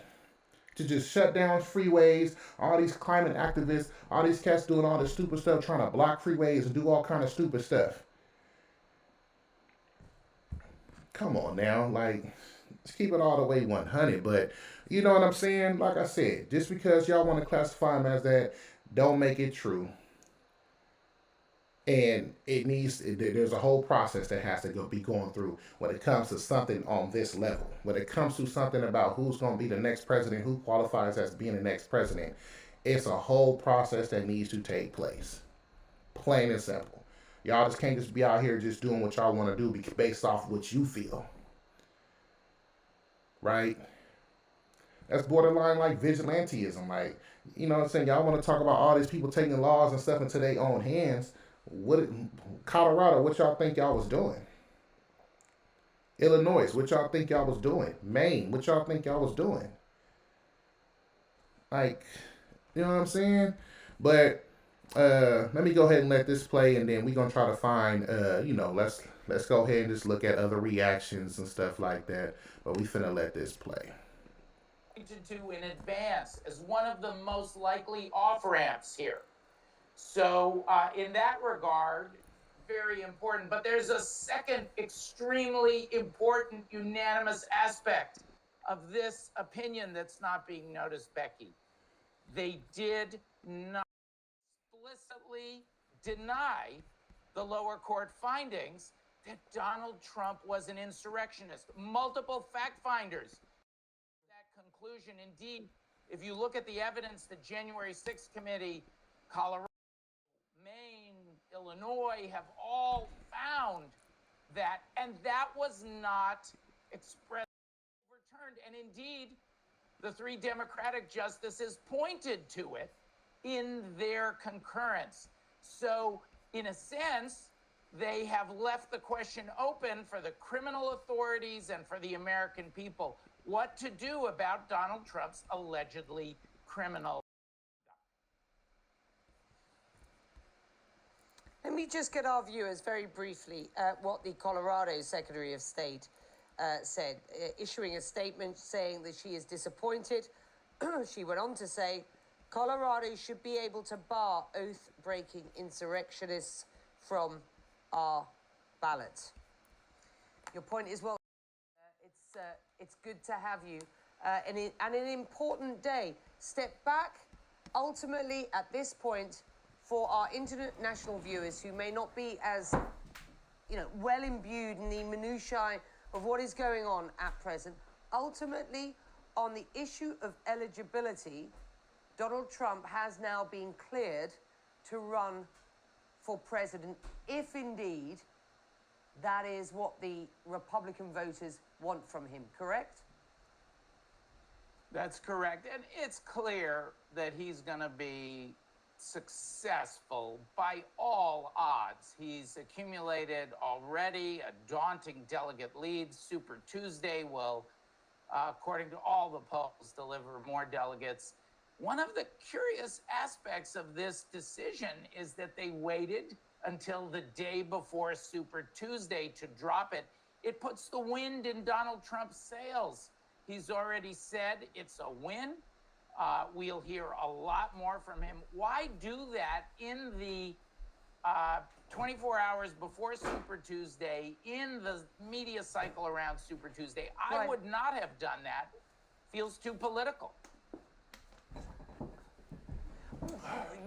to just shut down freeways, all these climate activists, all these cats doing all this stupid stuff, trying to block freeways and do all kind of stupid stuff. Come on now, like, let's keep it all the way 100. But you know what I'm saying? Like I said, just because y'all want to classify them as that, don't make it true. And there's a whole process that has to be going through when it comes to something on this level. When it comes to something about who's going to be the next president, who qualifies as being the next president, it's a whole process that needs to take place. Plain and simple. Y'all just can't just be out here just doing what y'all want to do based off what you feel. Right? That's borderline like vigilantism. Like, you know what I'm saying? Y'all want to talk about all these people taking laws and stuff into their own hands. Colorado, what y'all think y'all was doing? Illinois, what y'all think y'all was doing? Maine, what y'all think y'all was doing? Like, you know what I'm saying? But let me go ahead and let this play, and then we're gonna try to find let's go ahead and just look at other reactions and stuff like that. But we finna let this play. To do in advance as one of the most likely off-ramps here. So in that regard, very important. But there's a second extremely important unanimous aspect of this opinion that's not being noticed, Becky. They did not explicitly deny the lower court findings that Donald Trump was an insurrectionist. Multiple fact finders that conclusion. Indeed, if you look at the evidence, the January 6th committee, Colorado, Maine, Illinois have all found that, and that was not expressed, overturned. And indeed, the three Democratic justices pointed to it in their concurrence. So, in a sense, they have left the question open for the criminal authorities and for the American people what to do about Donald Trump's allegedly criminal. Let me just get our viewers very briefly at what the Colorado Secretary of State said, issuing a statement saying that she is disappointed. She went on to say, Colorado should be able to bar oath-breaking insurrectionists from our ballot. Your point is well. It's good to have you, and an important day. Step back. Ultimately, at this point, for our international viewers who may not be as, well imbued in the minutiae of what is going on at present, ultimately, on the issue of eligibility, Donald Trump has now been cleared to run for president, if indeed that is what the Republican voters want from him, correct? That's correct. And it's clear that he's going to be successful by all odds. He's accumulated already a daunting delegate lead. Super Tuesday will, according to all the polls, deliver more delegates. One of the curious aspects of this decision is that they waited until the day before Super Tuesday to drop it. It puts the wind in Donald Trump's sails. He's already said it's a win. We'll hear a lot more from him. Why do that in the 24 hours before Super Tuesday, in the media cycle around Super Tuesday? I would not have done that. Feels too political.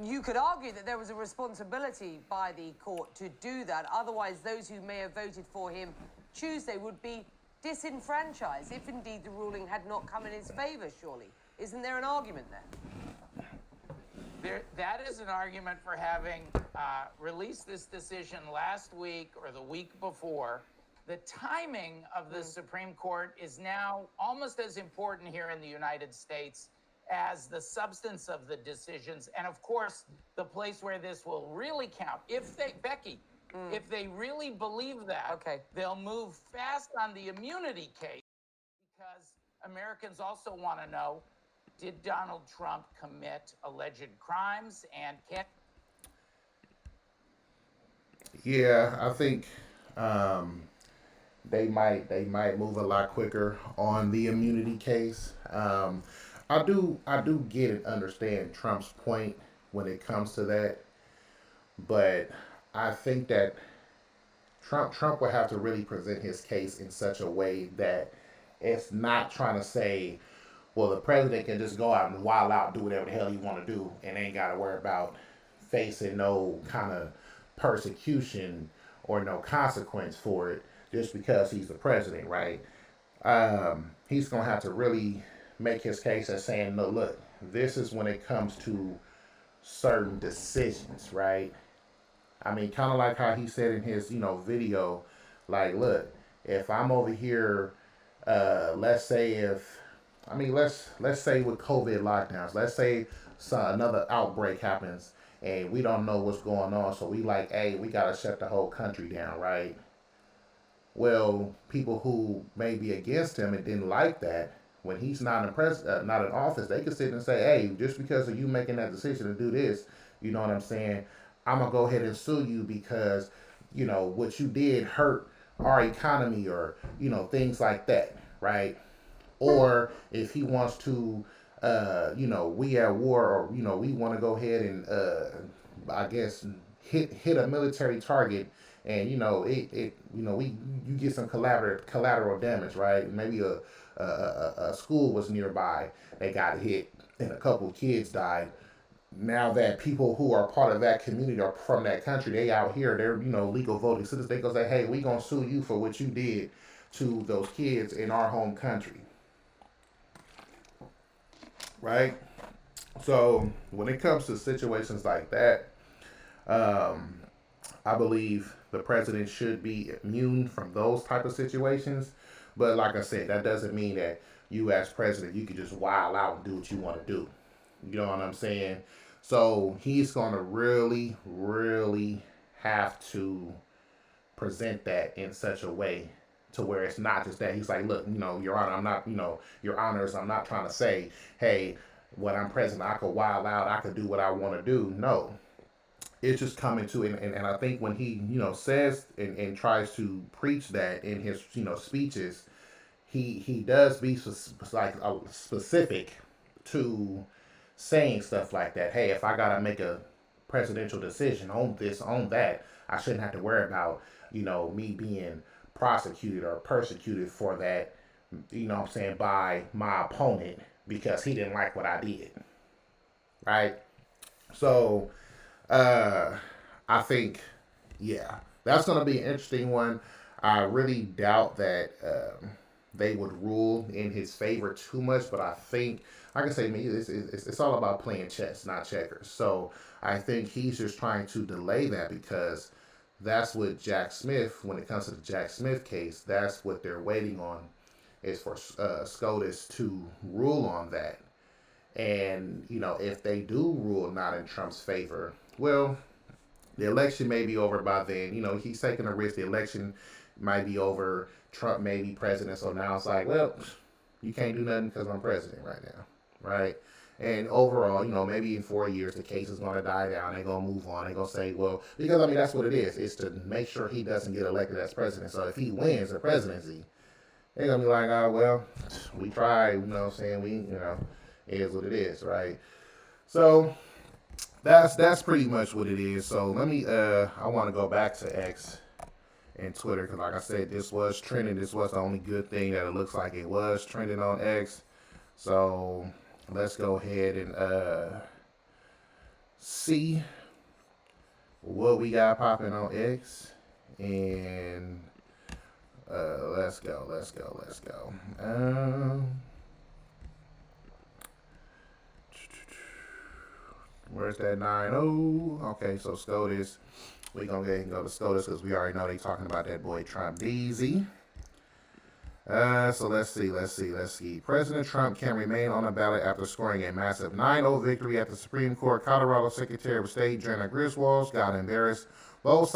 You could argue that there was a responsibility by the court to do that. Otherwise, those who may have voted for him Tuesday would be disenfranchised if indeed the ruling had not come in his favor, surely. Isn't there an argument there? That is an argument for having released this decision last week or the week before. The timing of the Supreme Court is now almost as important here in the United States as the substance of the decisions. And of course, the place where this will really count, if they really believe that, they'll move fast on the immunity case, because Americans also want to know, did Donald Trump commit alleged crimes, and can... Yeah, I think they might move a lot quicker on the immunity case. I do get and understand Trump's point when it comes to that, but I think that Trump will have to really present his case in such a way that it's not trying to say, well, the president can just go out and wild out, do whatever the hell he want to do, and ain't got to worry about facing no kind of persecution or no consequence for it just because he's the president, right? He's going to have to really make his case as saying, no, look, this is when it comes to certain decisions, right? I mean, kind of like how he said in his, video, like, look, if I'm over here, let's say let's say with COVID lockdowns, let's say another outbreak happens and we don't know what's going on, so we like, hey, we gotta shut the whole country down, right? Well, people who may be against him and didn't like that, when he's not not in office, they could sit and say, hey, just because of you making that decision to do this, you know what I'm saying? I'm gonna go ahead and sue you because, what you did hurt our economy or, things like that, right? Or if he wants to, we at war or, we want to go ahead and, I guess, hit a military target and, you get some collateral damage, right? Maybe a school was nearby, they got hit and a couple of kids died. Now that people who are part of that community or from that country, they out here, they're, legal voting citizens, they go say, hey, we gonna sue you for what you did to those kids in our home country. Right? So when it comes to situations like that, I believe the president should be immune from those type of situations. But like I said, that doesn't mean that you as president, you can just wild out and do what you want to do. You know what I'm saying? So he's going to really, really have to present that in such a way to where it's not just that. He's like, look, Your Honor, I'm not, Your Honors, I'm not trying to say, hey, when I'm president, I could wild out, I could do what I want to do. No. It's just coming to it. And I think when he, says and tries to preach that in his, speeches, he does be specific to saying stuff like that. Hey, if I got to make a presidential decision on this, on that, I shouldn't have to worry about, me being prosecuted or persecuted for that, by my opponent because he didn't like what I did. Right? So, I think, yeah, that's going to be an interesting one. I really doubt that they would rule in his favor too much, but I think, like I say, it's all about playing chess, not checkers. So I think he's just trying to delay that because that's what Jack Smith, when it comes to the Jack Smith case, that's what they're waiting on, is for SCOTUS to rule on that. And, if they do rule not in Trump's favor, well, the election may be over by then. He's taking a risk. The election might be over. Trump may be president. So now it's like, well, you can't do nothing because I'm president right now. Right? And overall, maybe in 4 years, the case is going to die down. They're going to move on. They're going to say, well, because, that's what it is. It's to make sure he doesn't get elected as president. So if he wins the presidency, they're going to be like, oh, well, we tried. It is what it is, right? So that's pretty much what it is. So let me, I want to go back to X and Twitter because, like I said, this was trending. This was the only good thing that it looks like it was trending on X. So let's go ahead and see what we got popping on X. And let's go. Where's that 9-0? Okay, so SCOTUS. We're going to go ahead and go to SCOTUS because we already know they talking about that boy Trump DZ. So let's see. President Trump can remain on the ballot after scoring a massive 9-0 victory at the Supreme Court. Colorado Secretary of State Jena Griswold got embarrassed. Both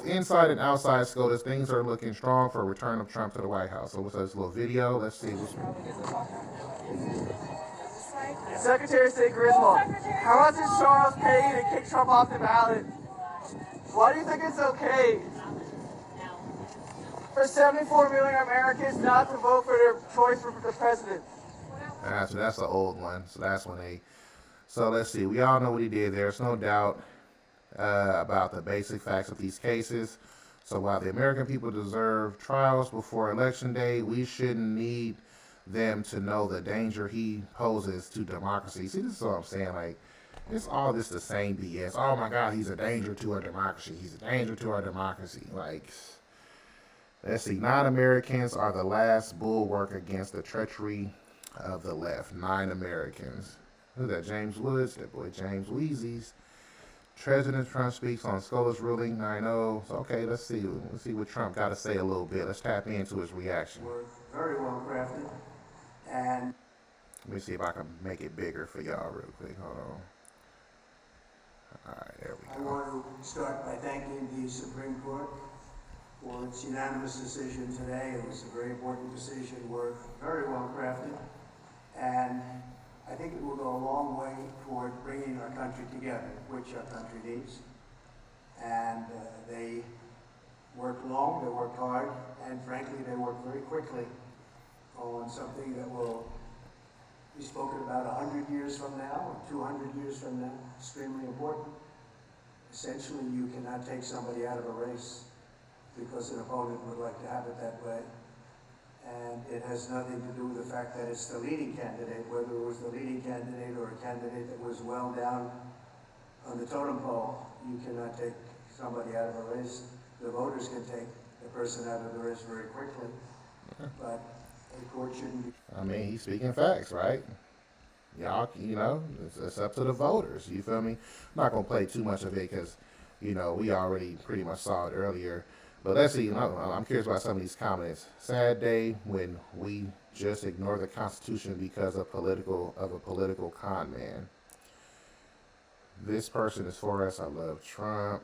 inside and outside SCOTUS, things are looking strong for a return of Trump to the White House. So what's this little video? Let's see. Secretary of State Griswold, how much is Soros paying to kick Trump off the ballot? Why do you think it's okay for 74 million Americans not to vote for their choice for the president? So that's an old one. So let's see. We all know what he did. There's no doubt about the basic facts of these cases. So while the American people deserve trials before Election Day, we shouldn't need them to know the danger he poses to democracy. See, this is what I'm saying. Like, It's all this the same BS. Oh my God, he's a danger to our democracy. He's a danger to our democracy. Like, let's see, non-Americans are the last bulwark against the treachery of the left. 9 Americans. Who's that? James Woods? That boy James Weezy's. President Trump speaks on Scola's ruling 9-0. So, okay, let's see what Trump got to say a little bit. Let's tap into his reaction. Were very well crafted, and let me see if I can make it bigger for y'all real quick. Hold on. All right, there we go. I want to start by thanking the Supreme Court for its unanimous decision today. It was a very important decision, were very well crafted, and I think it will go a long way toward bringing our country together, which our country needs. And they worked long, they worked hard, and frankly, they worked very quickly on something that will be spoken about 100 years from now, or 200 years from now. Extremely important. Essentially, you cannot take somebody out of a race because an opponent would like to have it that way. And it has nothing to do with the fact that it's the leading candidate, whether it was the leading candidate or a candidate that was well down on the totem pole. You cannot take somebody out of a race. The voters can take the person out of the race very quickly, but the court shouldn't be. I mean, he's speaking facts, right? Y'all, you know, it's up to the voters. You feel me? I'm not going to play too much of it because, you know, we already pretty much saw it earlier. But let's see, I'm curious about some of these comments. Sad day when we just ignore the Constitution because of a political con man. This person is for us. I love Trump.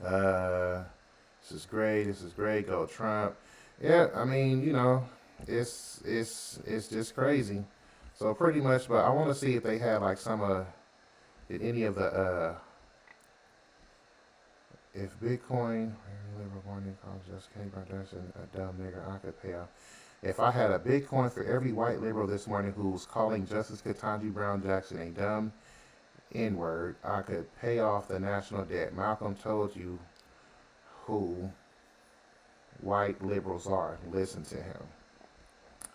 This is great. Go Trump. Yeah, I mean, you know, it's just crazy. So pretty much, but I want to see if they had like did any of the if Bitcoin, just came by and a dumb nigger, I could pay off. If I had a Bitcoin for every white liberal this morning who's calling Justice Ketanji Brown Jackson a dumb N-word, I could pay off the national debt. Malcolm told you who white liberals are. Listen to him.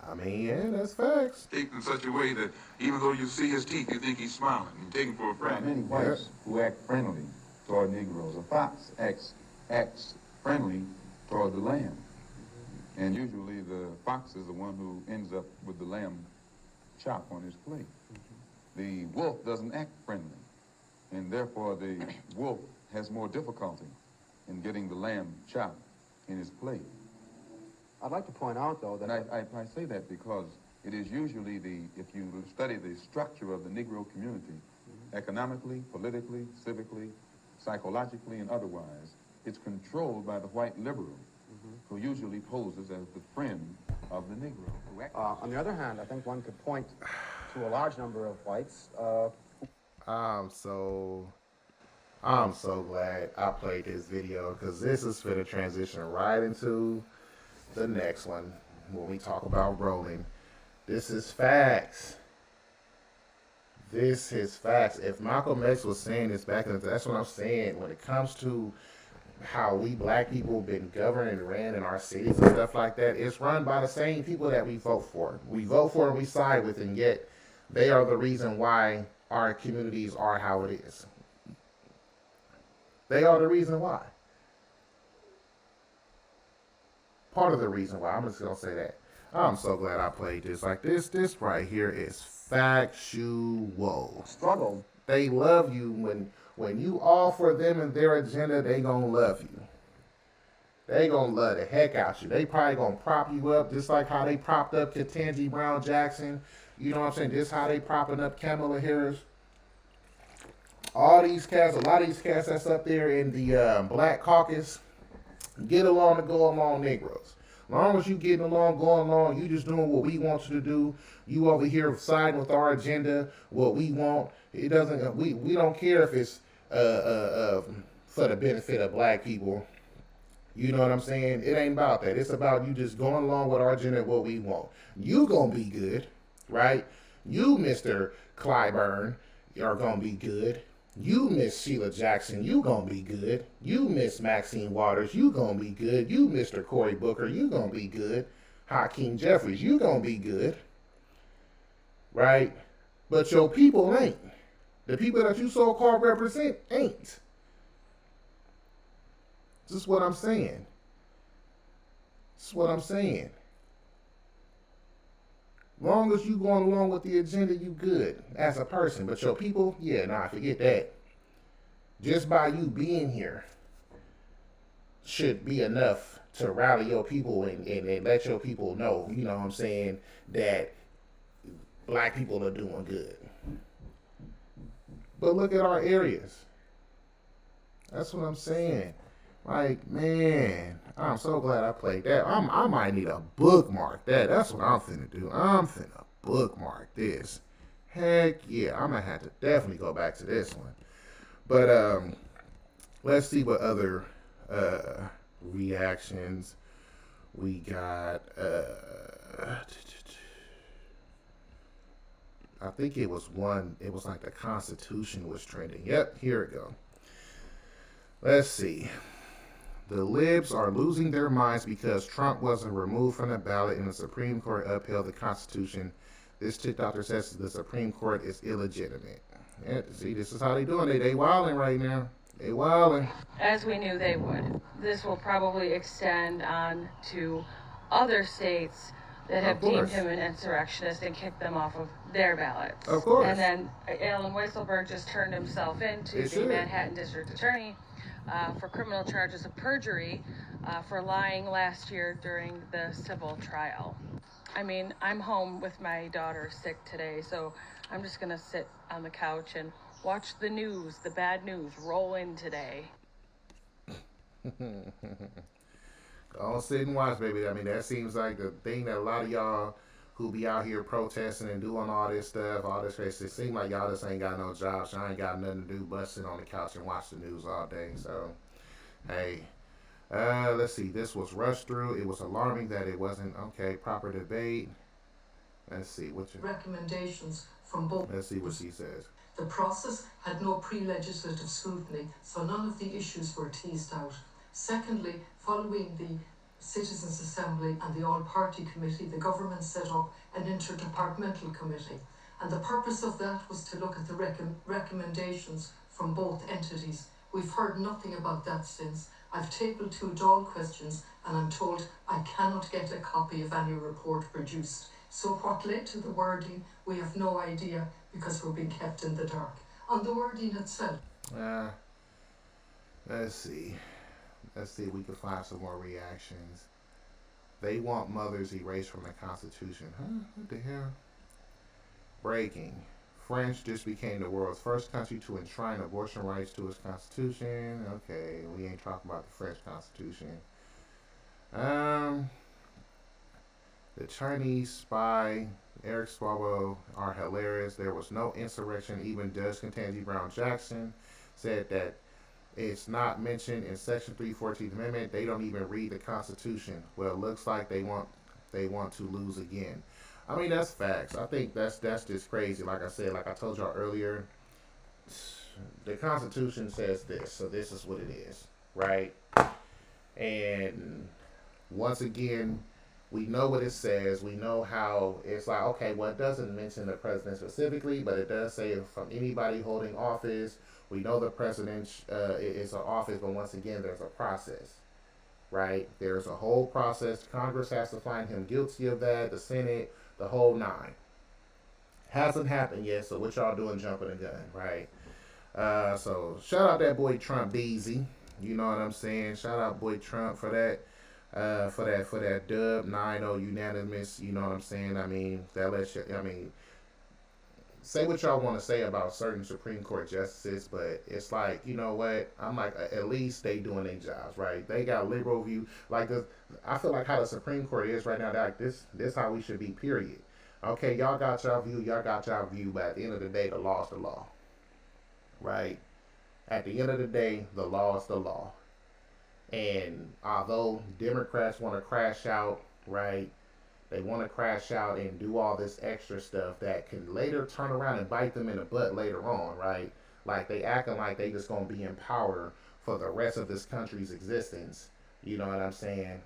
I mean, yeah, that's facts. Shaped in such a way that even though you see his teeth, you think he's smiling. You take him for a friend. Many whites who act friendly toward Negroes. A fox acts friendly toward the lamb. And usually the fox is the one who ends up with the lamb chop on his plate. The wolf doesn't act friendly, and therefore the wolf has more difficulty in getting the lamb chop in his plate. I'd like to point out, though, that I say that because it is usually if you study the structure of the Negro community, economically, politically, civically, psychologically, and otherwise, it's controlled by the white liberal, who usually poses as the friend of the Negro. On the other hand, I think one could point to a large number of whites. I'm so glad I played this video because this is for the transition right into the next one when we talk about Roland. This is facts. This is facts. If Malcolm X was saying this back in the day, that's what I'm saying. When it comes to how we black people have been governed and ran in our cities and stuff like that, it's run by the same people that we vote for. We vote for and we side with, and yet they are the reason why our communities are how it is. They are the reason why. Part of the reason why. I'm just going to say that. I'm so glad I played this. Like this right here is factual. Struggle. They love you when you offer them and their agenda, they gonna love you. They gonna love the heck out you. They probably gonna prop you up just like how they propped up Ketanji Brown Jackson. You know what I'm saying? This how they propping up Kamala Harris. All these cats, a lot of these cats that's up there in the Black Caucus, get along to go along Negroes. As long as you getting along, going along, you just doing what we want you to do. You over here siding with our agenda, what we want. It doesn't. We don't care if it's for the benefit of black people. You know what I'm saying? It ain't about that. It's about you just going along with our agenda, what we want. You gonna be good, right? You, Mr. Clyburn, are gonna be good. You, Miss Sheila Jackson, you gonna be good. You, Miss Maxine Waters, you gonna be good. You, Mr. Cory Booker, you gonna be good. Hakeem Jeffries, you gonna be good. Right? But your people ain't. The people that you so-called represent ain't. This is what I'm saying. This is what I'm saying. Long as you going along with the agenda, you good as a person. But your people, yeah, nah, forget that. Just by you being here should be enough to rally your people and let your people know, you know what I'm saying, that black people are doing good. But look at our areas. That's what I'm saying. Like, man, I'm so glad I played that. I might need a bookmark that. That's what I'm finna do. I'm finna bookmark this. Heck yeah, I'm gonna have to definitely go back to this one. But let's see what other reactions we got. I think it was one. It was like the Constitution was trending. Yep, here it go. Let's see. The libs are losing their minds because Trump wasn't removed from the ballot and the Supreme Court upheld the Constitution. This chick doctor says the Supreme Court is illegitimate. Yeah, see, this is how they doing. They wilding right now. They wilding. As we knew they would. This will probably extend on to other states that have deemed him an insurrectionist and kicked them off of their ballots. Of course. And then Alan Weisselberg just turned himself into the Manhattan District Attorney for criminal charges of perjury for lying last year during the civil trial. I mean, I'm home with my daughter sick today, so I'm just going to sit on the couch and watch the news, the bad news, roll in today. Go sit and watch, baby. I mean, that seems like the thing that a lot of y'all who be out here protesting and doing all this stuff, all this race, it seems like y'all just ain't got no jobs. Y'all ain't got nothing to do but sit on the couch and watch the news all day. So, hey, let's see. This was rushed through. It was alarming that it wasn't, okay, proper debate. Let's see. Recommendations from both. Let's see what she says. The process had no pre-legislative scrutiny, so none of the issues were teased out. Secondly, following the Citizens Assembly and the All-Party Committee, the government set up an interdepartmental committee. And the purpose of that was to look at the recommendations from both entities. We've heard nothing about that since. I've tabled 2 Dáil questions and I'm told I cannot get a copy of any report produced. So what led to the wording, we have no idea because we're being kept in the dark. On the wording itself. Let's see. Let's see if we can find some more reactions. They want mothers erased from the Constitution. Huh? What the hell? Breaking. France just became the world's first country to enshrine abortion rights to its constitution. Okay, we ain't talking about the French Constitution. The Chinese spy, Eric Swalwell, are hilarious. There was no insurrection. Even Judge Ketanji Brown Jackson said that it's not mentioned in Section 3, 14th Amendment. They don't even read the Constitution. Well, it looks like they want to lose again. I mean, that's facts. I think that's just crazy. Like I said, like I told y'all earlier, the Constitution says this, so this is what it is, right? And once again, we know what it says. We know how it's like, okay, well, it doesn't mention the president specifically, but it does say from anybody holding office. We know the president is an office, but once again, there's a process, right? There's a whole process. Congress has to find him guilty of that, the Senate, the whole 9. Hasn't happened yet, so what y'all doing jumping the gun, right? So shout out that boy Trump Beezy. You know what I'm saying? Shout out boy Trump for that. For that dub 9-0 unanimous. You know what I'm saying? I mean, that lets you, I mean, say what y'all want to say about certain Supreme Court justices, but it's like, you know what? I'm like, at least they doing their jobs, right? They got liberal view. Like, I feel like how the Supreme Court is right now, like this how we should be, period. Okay, y'all got y'all view, but at the end of the day, the law is the law, right? At the end of the day, the law is the law. And although Democrats want to crash out, right? They want to crash out and do all this extra stuff that can later turn around and bite them in the butt later on, right? Like they acting like they just going to be in power for the rest of this country's existence. You know what I'm saying?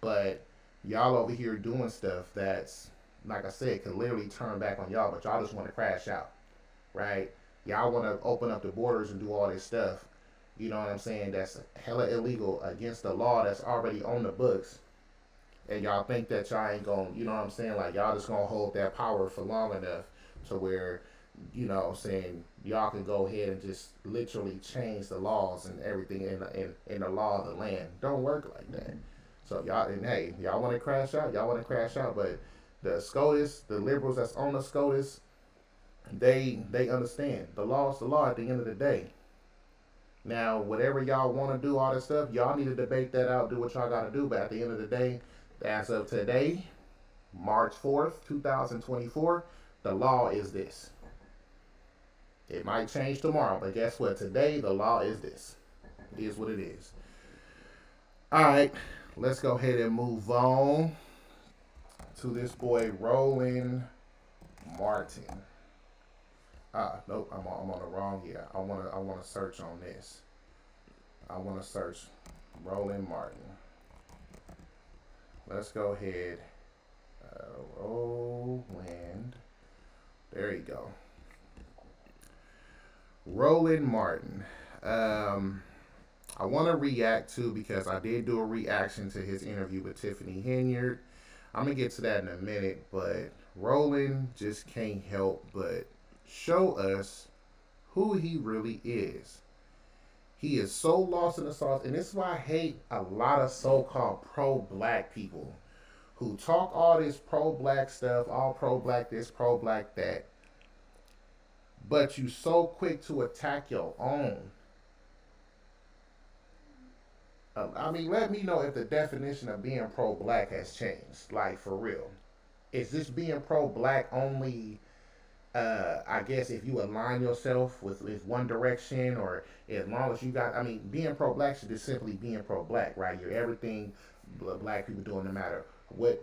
But y'all over here doing stuff that's, like I said, can literally turn back on y'all, but y'all just want to crash out, right? y'all want to open up the borders and do all this stuff. You know what I'm saying? That's hella illegal against the law that's already on the books. And y'all think that y'all ain't gonna, you know what I'm saying? Like y'all just gonna hold that power for long enough to where, you know what I'm saying, y'all can go ahead and just literally change the laws and everything in the law of the land. Don't work like that. So y'all, and hey, y'all want to crash out, but the SCOTUS, the liberals that's on the SCOTUS, they understand the law's the law at the end of the day. Now, whatever y'all want to do, all this stuff, y'all need to debate that out, do what y'all got to do. But at the end of the day, as of today, March 4th, 2024, the law is this. It might change tomorrow, but guess what? Today, the law is this. It is what it is. All right, let's go ahead and move on to this boy, Roland Martin. Nope, I'm on the wrong here. I wanna search on this. I wanna search Roland Martin. Let's go ahead. Roland. There you go. Roland Martin. I want to react to, because I did do a reaction to his interview with Tiffany Henyard. I'm gonna get to that in a minute, but Roland just can't help but show us who he really is. He is so lost in the sauce, and this is why I hate a lot of so-called pro-black people who talk all this pro-black stuff, all pro-black this, pro-black that, but you so quick to attack your own. I mean, let me know if the definition of being pro-black has changed, like for real. Is this being pro-black only, I guess, if you align yourself with one direction, or as long as you got, I mean, being pro-black should just simply being pro-black, right? You're everything black people doing, no matter what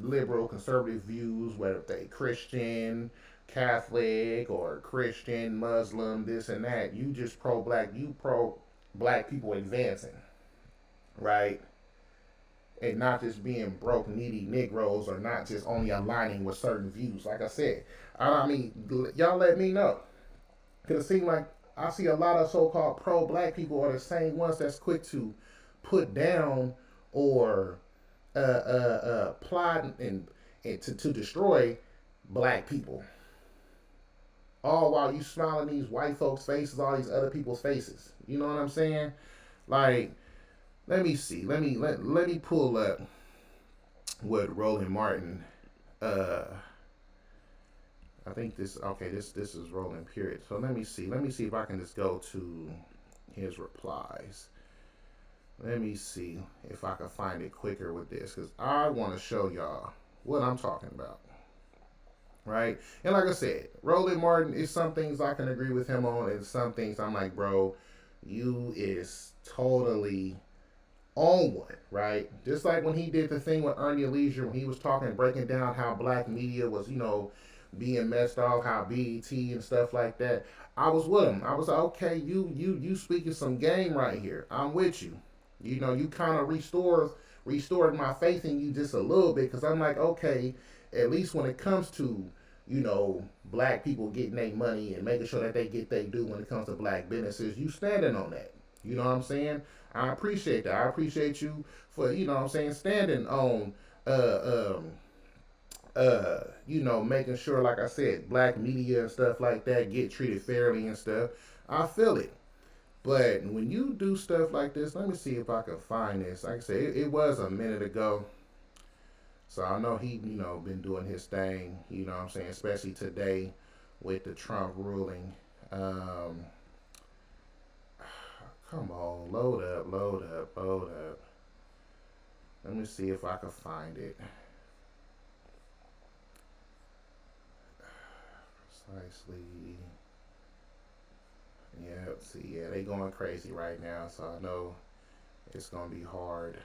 liberal, conservative views, whether they Christian, Catholic, or Christian, Muslim, this and that. You just pro-black, you pro-black people advancing, right? And not just being broke, needy Negroes, or not just only aligning with certain views. Like I said, I mean, y'all let me know. Because it seems like I see a lot of so-called pro-black people are the same ones that's quick to put down or plot and to destroy black people. All while you smiling these white folks' faces, all these other people's faces. You know what I'm saying? Like, let me see. Let me pull up what Roland Martin. I think this. Okay, this is Roland. Period. So let me see. Let me see if I can just go to his replies. Let me see if I can find it quicker with this, because I want to show y'all what I'm talking about. Right? And like I said, Roland Martin, is some things I can agree with him on, and some things I'm like, bro, you is totally on one, right? Just like when he did the thing with Ernie Leisure, when he was talking, breaking down how black media was, being messed off, how BET and stuff like that. I was with him. I was like, okay, you speaking some game right here. I'm with you. You kind of restored my faith in you just a little bit, because I'm like, okay, at least when it comes to, black people getting their money and making sure that they get their due when it comes to black businesses, you standing on that. You know what I'm saying? I appreciate that. I appreciate you for, standing on, making sure, like I said, black media and stuff like that get treated fairly and stuff. I feel it. But when you do stuff like this, let me see if I can find this. Like I said, it was a minute ago. So I know he, been doing his thing, especially today with the Trump ruling. Come on, load up. Let me see if I can find it. Precisely. Yeah, they going crazy right now, so I know it's gonna be hard.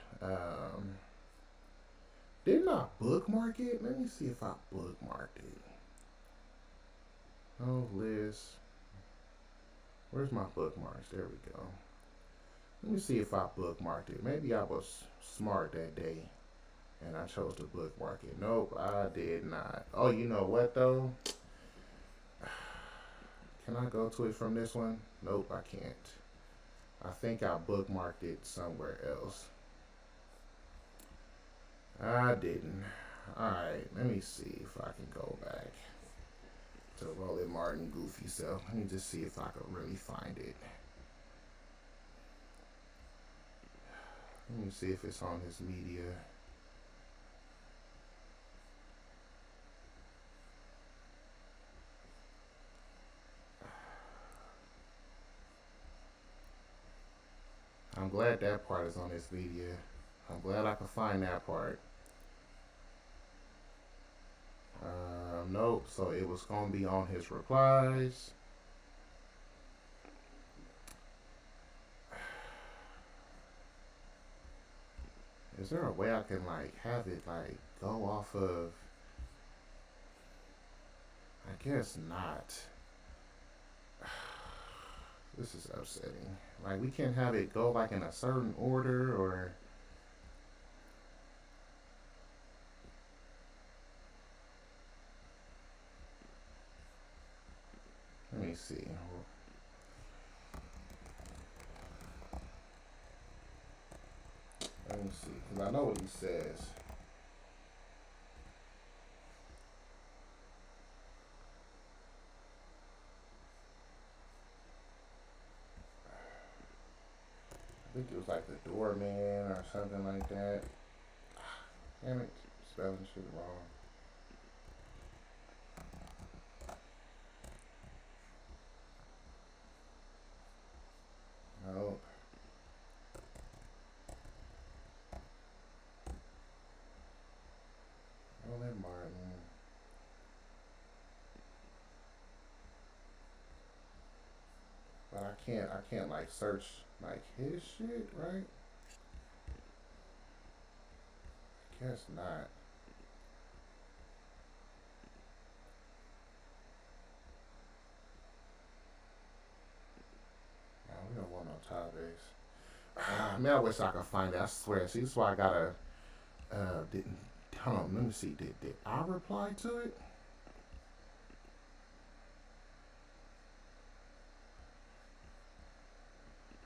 Didn't I bookmark it? Let me see if I bookmarked it. Oh, list. Where's my bookmarks? There we go. Let me see if I bookmarked it. Maybe I was smart that day and I chose to bookmark it. Nope, I did not. Oh, you know what though? Can I go to it from this one? Nope, I can't. I think I bookmarked it somewhere else. I didn't. Alright, let me see if I can go back to Roland Martin goofy self. Let me just see if I can really find it. Let me see if it's on his media. I'm glad that part is on his media. I'm glad I could find that part. Nope, so it was going to be on his replies. Is there a way I can like have it like go off of? I guess not. This is upsetting. Like we can't have it go like in a certain order or. Let me see. Let me see, because I know what he says. I think it was like the doorman or something like that. Damn it, spelling shit wrong. Nope. Roland Martin. But I can't like search like his shit, right? I guess not. No, we don't want no topics. Man, I wish I could find it. I swear. See, this is why I gotta. Didn't. Hold on. Let me see. Did I reply to it?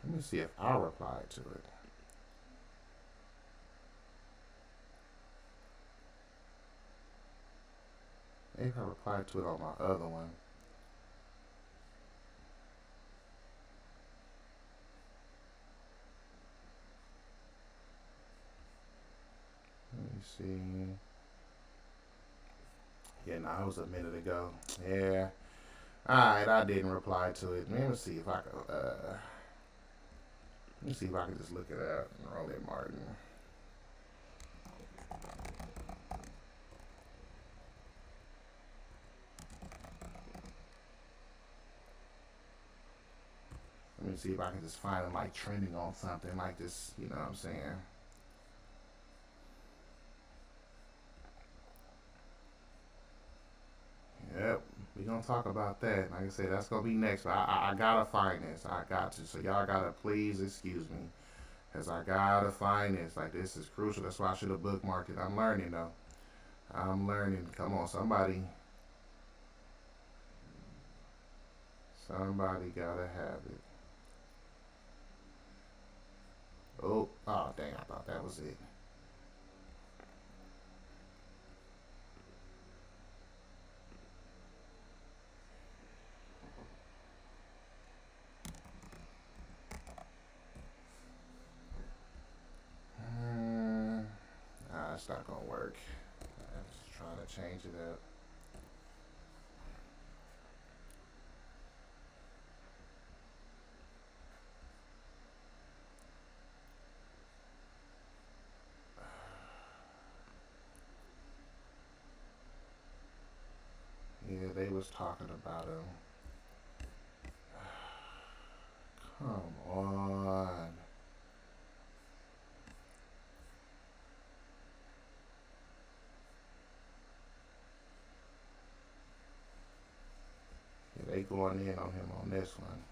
Let me see if I replied to it. Maybe I replied to it on my other one. Let me see. Yeah, no, it was a minute ago. Yeah. Alright, I didn't reply to it. Let me see if I can, let me see if I can just look it up. Roland Martin. Let me see if I can just find him like trending on something like this, you know what I'm saying? Yep, we gonna talk about that. Like I said, that's gonna be next. But I gotta find this. I got to. So y'all gotta please excuse me, cause I gotta find this. Like this is crucial. That's why I should have bookmarked it. I'm learning though. I'm learning. Come on, somebody. Somebody gotta have it. Oh, dang! I thought that was it. It's not gonna work. I'm just trying to change it up. Yeah, they was talking about him. Come on. Yeah, they going in on him on this one.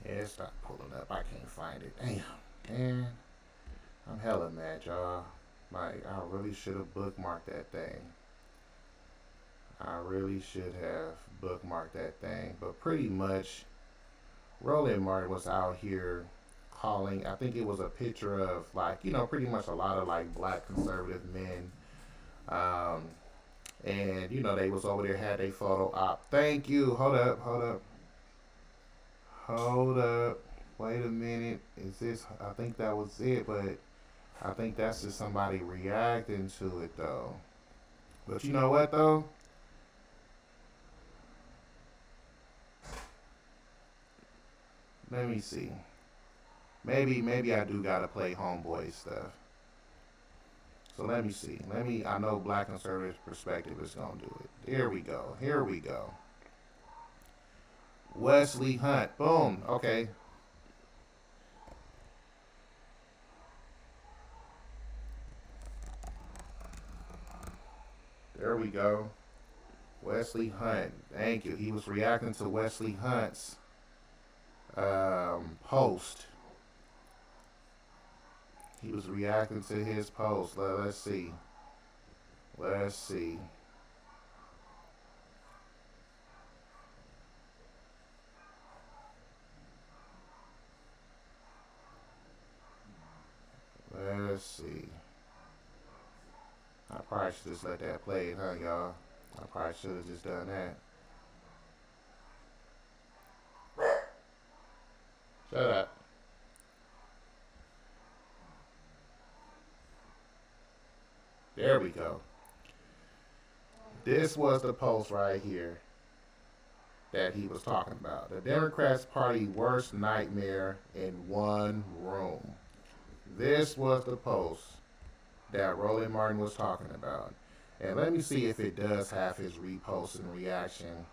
Yeah, it's not pulling up. I can't find it. Damn, man. I'm hella mad, y'all. Like, I really should have bookmarked that thing. I really should have bookmarked that thing. But pretty much, Roland Martin was out here calling. I think it was a picture of, like, you know, pretty much a lot of, like, black conservative men. And, you know, they was over there, had their photo op. Thank you. Hold up, hold up. Hold up. Wait a minute. Is this, I think that was it, but I think that's just somebody reacting to it, though. But you know what, though? Let me see. Maybe I do gotta play homeboy stuff. So let me see. I know Black Conservative Perspective is gonna do it. Here we go. Here we go. Wesley Hunt. Boom. Okay. There we go. Wesley Hunt. Thank you. He was reacting to Wesley Hunt's post. He was reacting to his post. Let's see. Let's see. Let's see. I probably should just let that play, huh, y'all? I probably should have just done that. Shut up. There we go. This was the post right here that he was talking about. The Democrats' party worst nightmare in one room. This was the post that Roland Martin was talking about. And let me see if it does have his repost and reaction.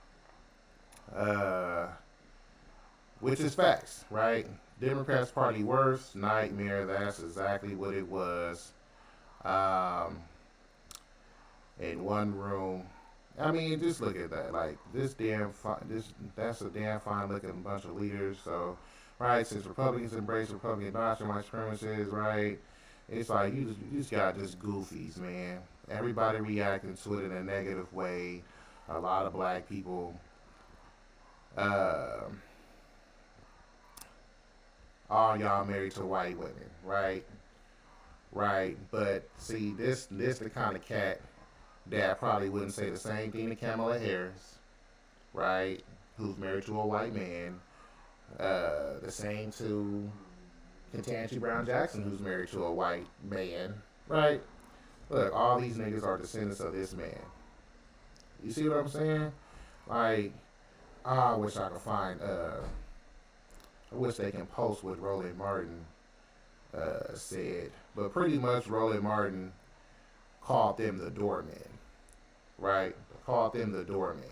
Which is facts, right? Democrats' party worst nightmare. That's exactly what it was. In one room. I mean, just look at that. Like, that's a damn fine looking bunch of leaders. So, right, since Republicans embrace Republican doctrine, white supremacists, right? It's like, you just got just goofies, man. Everybody reacting to it in a negative way. A lot of black people. All y'all married to white women, right? Right. But, see, this the kind of cat that probably wouldn't say the same thing to Kamala Harris, right? Who's married to a white man. The same to Ketanji Brown Jackson, who's married to a white man, right? Look, all these niggas are descendants of this man. You see what I'm saying? Like, I wish I could find, I wish they can post what Roland Martin said. But pretty much Roland Martin called them the doormen, right? Called them the doormen.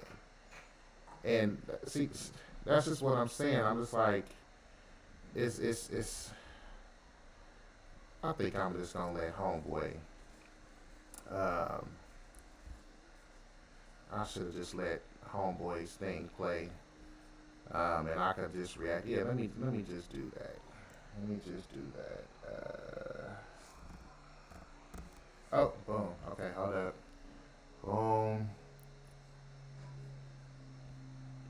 And see, that's just what I'm saying. I'm just like, it's I think I'm just gonna let homeboy. I should have just let homeboy's thing play, and I could just react. Yeah, let me just do that. Let me just do that. Oh, boom. Okay, hold up. Boom.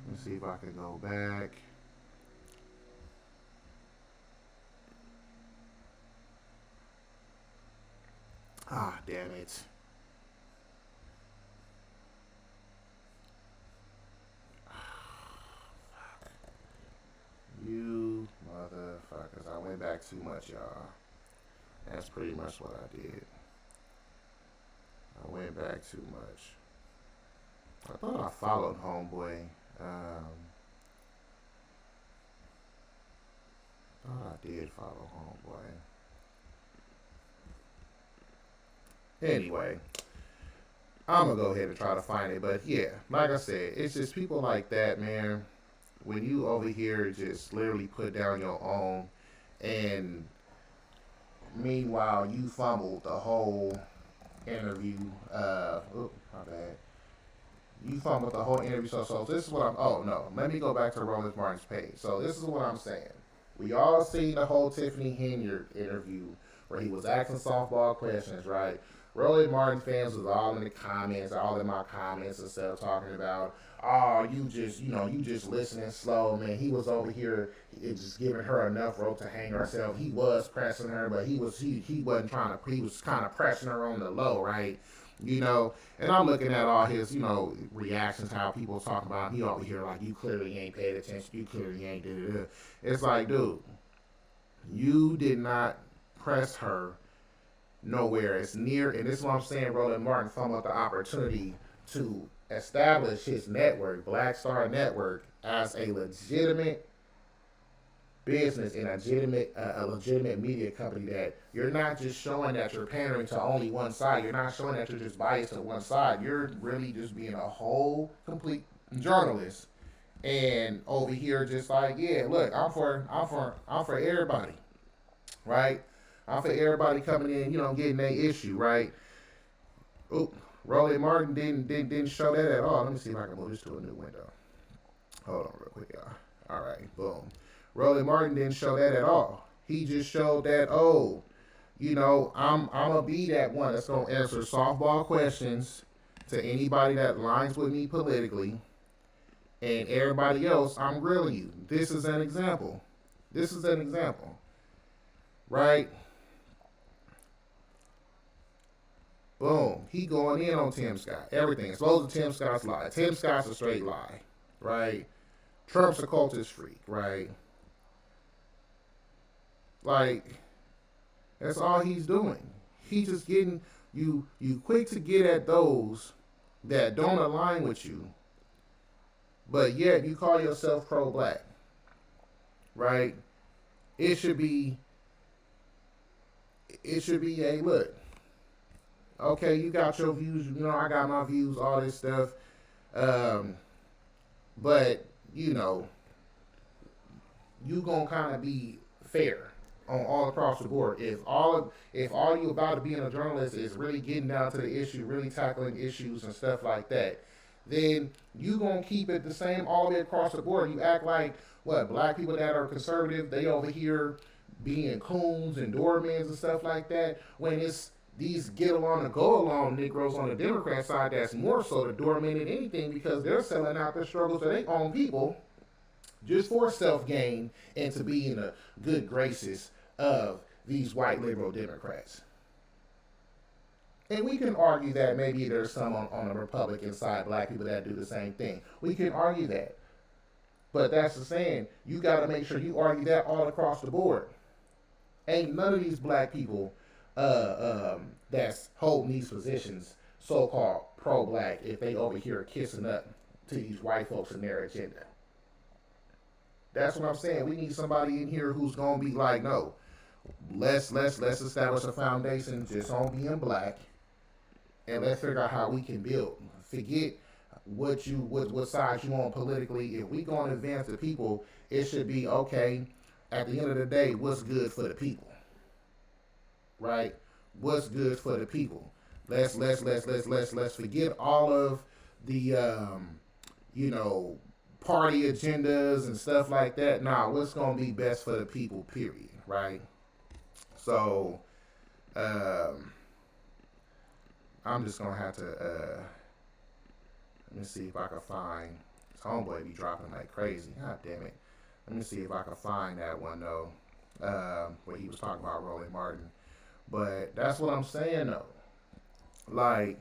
Let's see if I can go back. Ah, damn it. You motherfuckers. I went back too much, y'all. That's pretty much what I did. I went back too much. I thought I followed homeboy. I thought I did follow homeboy. Anyway, I'm gonna go ahead and try to find it. But yeah, like I said, it's just people like that, man. When you over here just literally put down your own, and meanwhile you fumbled the whole interview. Oh, my bad. You talking about the whole interview. So this is what I'm. Oh no, let me go back to Roland Martin's page. So this is what I'm saying. We all seen the whole Tiffany Henyard interview where he was asking softball questions, right? Roland Martin fans was all in the comments, all in my comments and stuff, talking about, oh, you just listening slow, man. He was over here just giving her enough rope to hang herself. He was pressing her, but he wasn't trying to. He was kind of pressing her on the low, right? And I'm looking at all his, reactions, how people talk about him. He over here like, you clearly ain't paid attention, you clearly ain't did it. It's like, dude, you did not press her nowhere as near, and this is what I'm saying, Roland Martin talking about the opportunity to establish his network, Black Star Network, as a legitimate business and a legitimate media company, that you're not just showing that you're pandering to only one side. You're not showing that you're just biased to one side. You're really just being a whole complete journalist. And over here, just like, yeah, look, I'm for everybody, right? I'm for everybody coming in, getting their issue, right? Oop, Roland Martin didn't show that at all. Let me see if I can move this to a new window. Hold on real quick, y'all. All right, boom. Roland Martin didn't show that at all. He just showed that, I'm gonna be that one that's gonna answer softball questions to anybody that aligns with me politically, and everybody else, I'm grilling you. This is an example. Right? Boom. He going in on Tim Scott. Everything. Exposing Tim Scott's lie. Tim Scott's a straight lie. Right? Trump's a cultist freak. Right? Like, that's all he's doing. He's just getting you quick to get at those that don't align with you, but yet you call yourself pro-black. Right? It should be, hey, look, okay, you got your views, I got my views, all this stuff, but, you gonna kind of be fair on all across the board. If all you about to being a journalist is really getting down to the issue, really tackling issues and stuff like that, then you gonna keep it the same all the way across the board. You act like, what, black people that are conservative, they over here being coons and doormans and stuff like that, when it's these get along and go along Negroes on the Democrat side that's more so the doorman than anything, because they're selling out their struggles to their own people just for self-gain and to be in the good graces of these white liberal Democrats. And we can argue that maybe there's some on the Republican side, black people that do the same thing. We can argue that. But that's the saying. You got to make sure you argue that all across the board. Ain't none of these black people that's holding these positions, so-called pro-black, if they over here kissing up to these white folks and their agenda. That's what I'm saying. We need somebody in here who's going to be like, no, let's establish a foundation just on being black, and let's figure out how we can build. Forget what side you on politically. If we going to advance the people, it should be, okay, at the end of the day, what's good for the people? Right? What's good for the people? Let's forget all of the party agendas and stuff like that. Nah, what's gonna be best for the people, period, right? So I'm just gonna have to let me see if I can find this homeboy be dropping like crazy. God damn it. Let me see if I can find that one though, where he was talking about Roland Martin. But that's what I'm saying though. Like,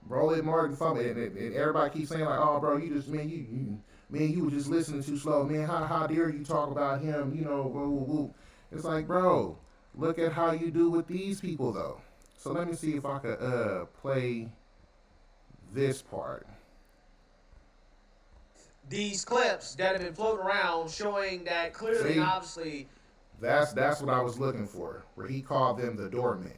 Roland Martin, and everybody keeps saying like, oh, bro, you just, you were just listening too slow, man. How dare you talk about him? Woo. It's like, bro, look at how you do with these people though. So let me see if I could play this part. These clips that have been floating around showing that clearly, obviously. That's what I was looking for, where he called them the doormen.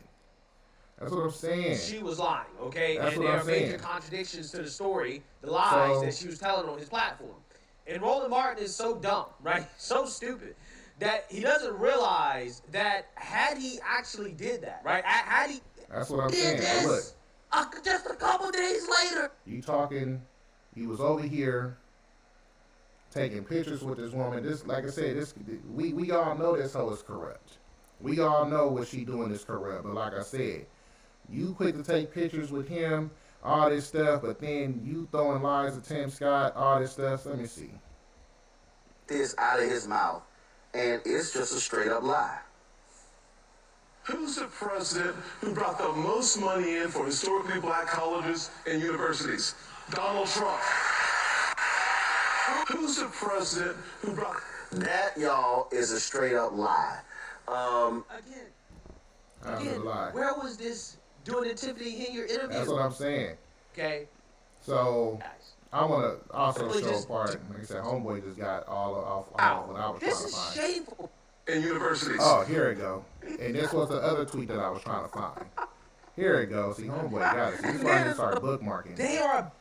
That's what I'm saying. She was lying, okay? That's and what there I'm are major saying. contradictions to the story, the lies that she was telling on his platform. And Roland Martin is so dumb, right? So stupid that he doesn't realize that had he actually did that, right? Had he That's what I'm did saying. this, Look, Just a couple days later. You talking, he was over here taking pictures with this woman. This, like I said, we all know this hoe is corrupt. We all know what she doing is corrupt. But like I said, you quick to take pictures with him, all this stuff, but then you throwing lies at Tim Scott, all this stuff. Let me see. This out of his mouth, and it's just a straight up lie. Who's the president who brought the most money in for historically black colleges and universities? Donald Trump. Who's the president who brought... That, y'all, is a straight up lie. Again, where was this during the Tiffany Henry interview? That's what I'm saying. Okay. So I want to also show part. Like I said, homeboy just got all of what I was trying to find. This is shameful. In universities. Oh, here it go. And this was the other tweet that I was trying to find. Here it goes. See, homeboy got it. See, this is why I start bookmarking. They are.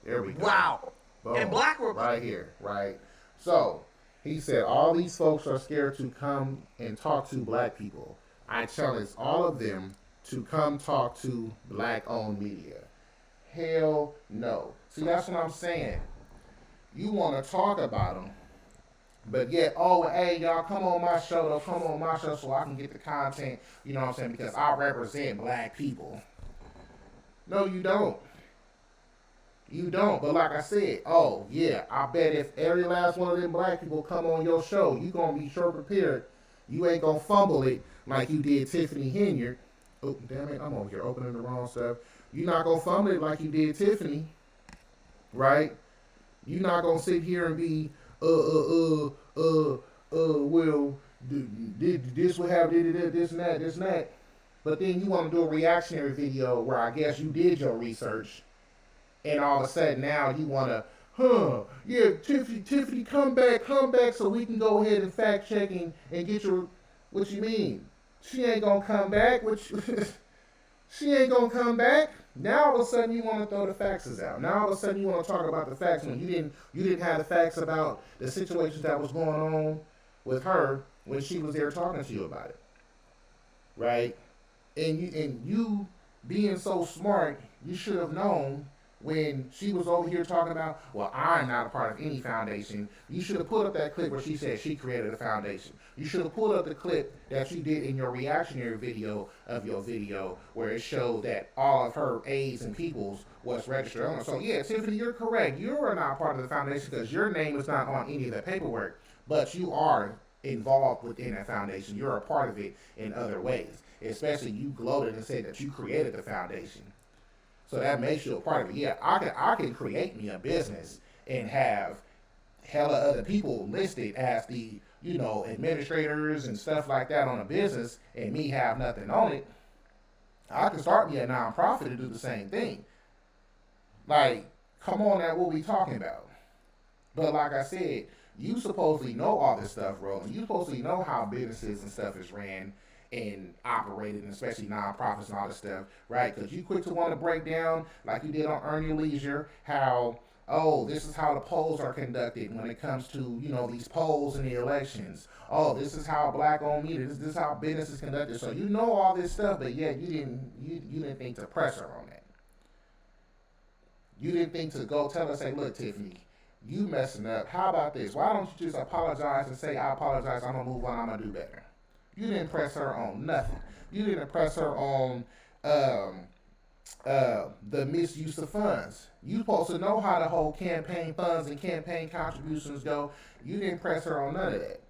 There we go. Wow. Boom. And black were right here, right? So he said all these folks are scared to come and talk to black people. I challenge all of them to come talk to black-owned media. Hell no. See, that's what I'm saying. You want to talk about them, but yet, oh, hey, y'all, come on my show, though. Come on my show so I can get the content, you know what I'm saying, because I represent black people. No, you don't. You don't. But like I said, oh, yeah, I bet if every last one of them black people come on your show, you going to be sure prepared. You ain't going to fumble it like you did Tiffany Henry. Oh, damn it, I'm over here opening the wrong stuff. You're not going to fumble it like you did Tiffany, right? You're not going to sit here and be, well, this will have this and that. But then you want to do a reactionary video where I guess you did your research, and all of a sudden now you want to, yeah, Tiffany, come back so we can go ahead and fact check and get your, what you mean? She ain't going to come back, she ain't going to come back. Now all of a sudden you want to throw the facts out. Now all of a sudden you want to talk about the facts when you didn't have the facts about the situations that was going on with her when she was there talking to you about it, right? And you being so smart, you should have known when she was over here talking about, well, I'm not a part of any foundation. You should have pulled up that clip where she said she created a foundation. You should have pulled up the clip that you did in your reactionary video of your video where it showed that all of her A's and peoples was registered on. So yeah, Tiffany, you're correct. You are not part of the foundation because your name is not on any of the paperwork, but you are involved within that foundation. You're a part of it in other ways. Especially you gloated and said that you created the foundation. So that makes you a part of it. Yeah, I can create me a business and have hella other people listed as the, you know, administrators and stuff like that on a business and me have nothing on it. I can start me a nonprofit to do the same thing. Like, come on, that's what we talking about. But like I said, you supposedly know all this stuff, Roland. You supposedly know how businesses and stuff is ran and operated, and especially nonprofits and all this stuff, right? Because you quick to want to break down, like you did on Earn Your Leisure, how, oh, this is how the polls are conducted when it comes to, you know, these polls and the elections. Oh, this is how black-owned media, this is how business is conducted. So you know all this stuff, but yet you didn't think to press her on that. You didn't think to go tell her, say, look, Tiffany, you messing up. How about this? Why don't you just apologize and say, I apologize, I'm going to move on, I'm going to do better. You didn't press her on nothing. You didn't press her on the misuse of funds. You supposed to know how the whole campaign funds and campaign contributions go. You didn't press her on none of that.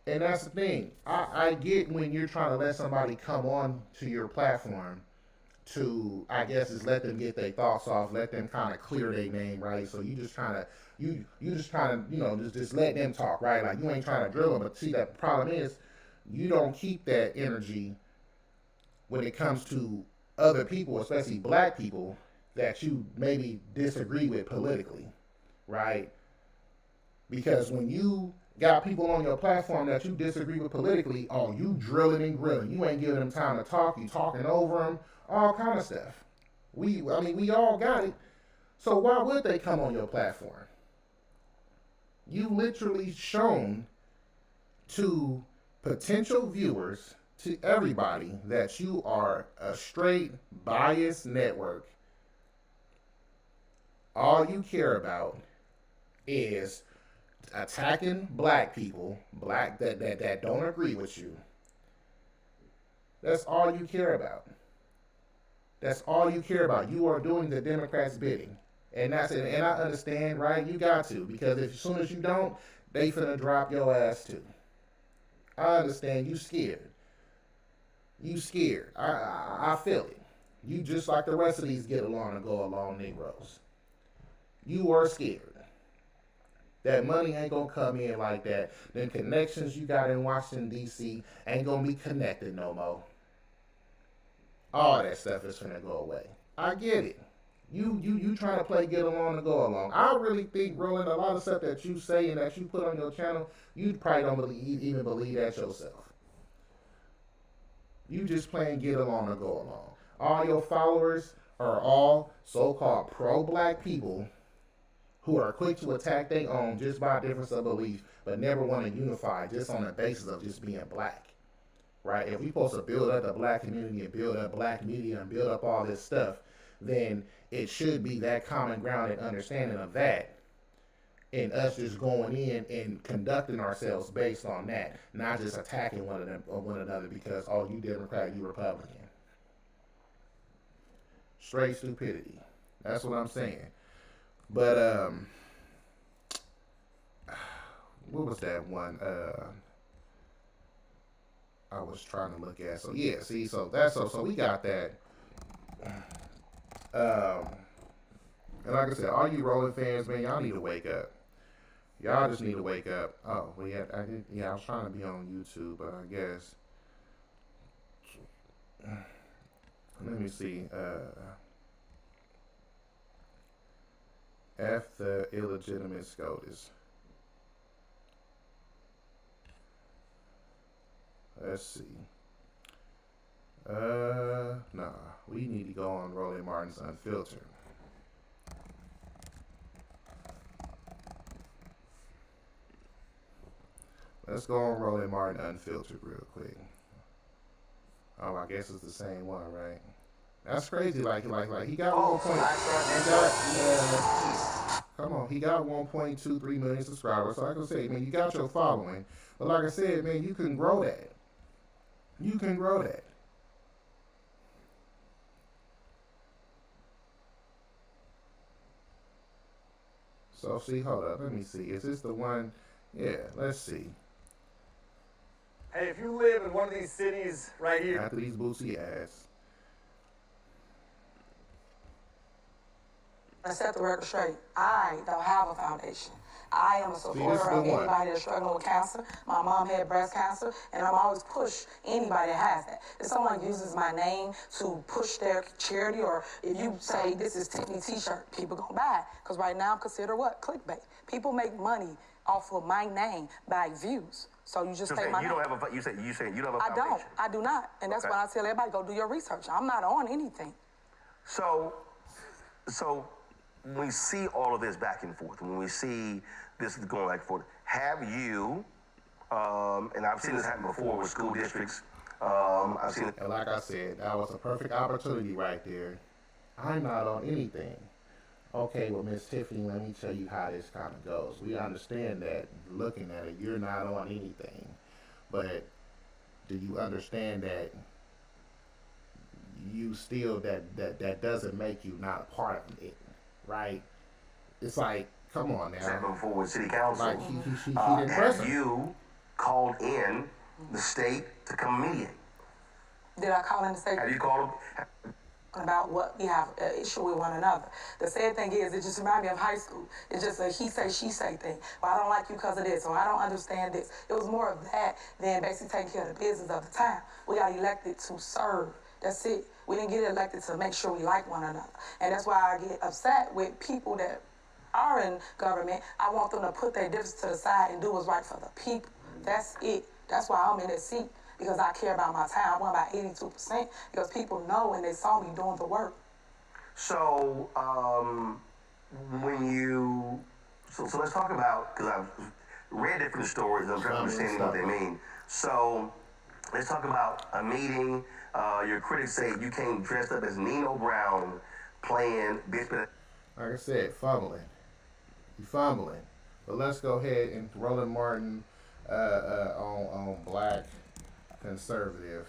And that's the thing. I get when you're trying to let somebody come on to your platform to, I guess, is let them get their thoughts off, let them kind of clear their name, right? So you just kind of, you just trying to, you know, just let them talk, right? Like you ain't trying to drill them. But see, that problem is you don't keep that energy when it comes to other people, especially black people that you maybe disagree with politically, right? Because when you got people on your platform that you disagree with politically, oh, you drilling and grilling. You ain't giving them time to talk. You talking over them, all kind of stuff. We all got it. So why would they come on your platform? You literally shown to potential viewers to everybody that you are a straight biased network. All you care about is attacking black people, that don't agree with you. That's all you care about. That's all you care about. You are doing the Democrats' bidding. And that's it. And I understand, right? You got to. Because as soon as you don't, they finna drop your ass too. I understand. You scared. You scared. I feel it. You just like the rest of these get along and go along Negroes. You are scared. That money ain't gonna come in like that. Them connections you got in Washington, D.C. ain't gonna be connected no more. All that stuff is finna go away. I get it. You trying to play get along and go along. I really think, Roland, a lot of stuff that you say and that you put on your channel, you probably don't even believe that yourself. You just playing get along and go along. All your followers are all so-called pro-black people who are quick to attack their own just by difference of belief, but never want to unify just on the basis of just being black. Right? If we supposed to build up the black community and build up black media and build up all this stuff, then it should be that common ground and understanding of that, and us just going in and conducting ourselves based on that, not just attacking one another because, oh, you Democrat, you Republican. Straight stupidity. That's what I'm saying. But what was that one? I was trying to look at. So yeah, see, so that's so we got that. And like I said, all you Roland fans, man, y'all need to wake up. Y'all just need to wake up. Oh, well, I was trying to be on YouTube, but I guess. Let me see. F the illegitimate SCOTUS. Let's see. Nah. We need to go on Roland Martin's Unfiltered. Let's go on Roland Martin Unfiltered real quick. Oh, I guess it's the same one, right? That's crazy. Like he got 1 point. Come on, he got 1.23 million subscribers. So like I say, man, you got your following, but like I said, man, you can grow that. You can grow that. So see, hold up, let me see. Is this the one? Yeah, let's see. Hey, if you live in one of these cities right here. After these bootsy ass. Let's set the record straight. I don't have a foundation. I am a supporter of anybody that's struggling with cancer. My mom had breast cancer, and I'm always push anybody that has that. If someone uses my name to push their charity, or if you say this is Tiffany T-shirt, people gonna buy it. Because right now I'm considered what? Clickbait. People make money off of my name by views. So you just take my name. You say you don't have a foundation. I do not. And that's why I tell everybody, go do your research. I'm not on anything. So when we see all of this back and forth, when we see this going back and forth, have you, and I've seen this happen before with school districts, I've seen it. And like I said, that was a perfect opportunity right there. I'm not on anything. Okay, well, Miss Tiffany, let me tell you how this kind of goes. We understand that, looking at it, you're not on anything. But do you understand that you still, that doesn't make you not a part of it, right? It's like, come on now. Example before with city council, like he didn't press have you called in the state to come mediate? Did I call in the state? Have you called them? About what we have an issue with one another. The sad thing is, it just reminds me of high school. It's just a he say, she say thing. Well, I don't like you because of this, or I don't understand this. It was more of that than basically taking care of the business of the town. We got elected to serve. That's it. We didn't get elected to make sure we like one another. And that's why I get upset with people that are in government. I want them to put their difference to the side and do what's right for the people. That's it. That's why I'm in that seat. Because I care about my town. I won by 82% because people know and they saw me doing the work. So, so let's talk about, because I've read different stories and I'm trying to understand what they mean. So, Let's talk about a meeting. Your critics say you came dressed up as Nino Brown playing bitch. Like I said, fumbling. You fumbling. But let's go ahead and Roland Martin on black conservative.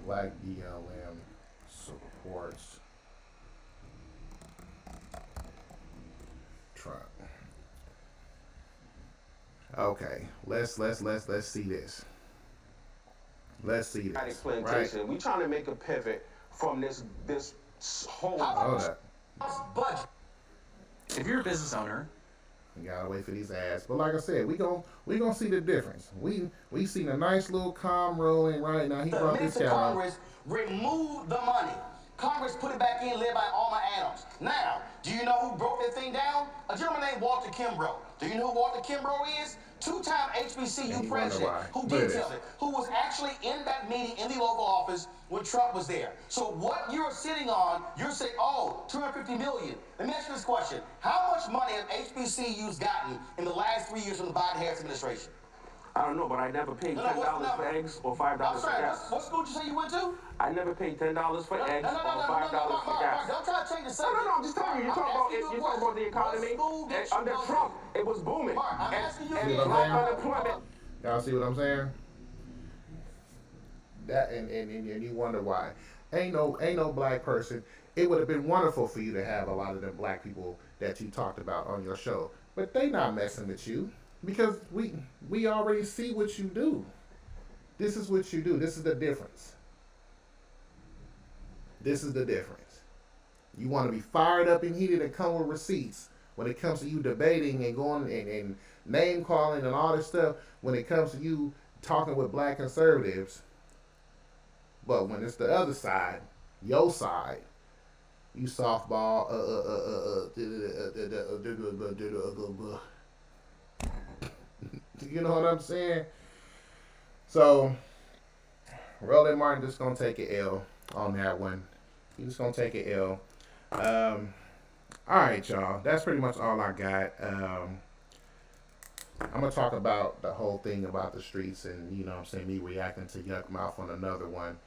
Black BLM supports Trump. Okay, let's see this. Let's see this. Plantation. We trying to make a pivot from this whole budget. If you're a business owner, we gotta wait for these ads. But like I said, we gonna see the difference. We seen a nice little calm rolling right now. He brought this guy. Congress removed the money. Congress put it back in, led by Alma Adams. Now, do you know who broke that thing down? A gentleman named Walter Kimbrough. Do you know who Walter Kimbrough is? Two-time HBCU president who detailed it, who was actually in that meeting in the local office when Trump was there. So what you're sitting on, you're saying, oh, $250 million. Let me ask you this question. How much money have HBCUs gotten in the last 3 years from the Biden-Harris administration? I don't know, but I never paid $10 for eggs or $5 for gas. What school did you say you went to? I never paid $10 for eggs or $5 for gas. Don't try to change the subject. No, I'm just telling you. You're talking about the economy. And under Trump, it was booming. I'm asking you. And black unemployment. Y'all see what I'm saying? That and you wonder why. Ain't no black person. It would have been wonderful for you to have a lot of them black people that you talked about on your show, but they not messing with you. Because we already see what you do. This is what you do. This is the difference. This is the difference. You want to be fired up and heated and come with receipts when it comes to you debating and going and name calling and all this stuff. When it comes to you talking with black conservatives, but when it's the other side, your side, you softball. You know what I'm saying? So, Roland Martin just going to take an L on that one. He's just going to take an L. All right, y'all. That's pretty much all I got. I'm going to talk about the whole thing about the streets and, you know what I'm saying, me reacting to Yuck Mouth on another one.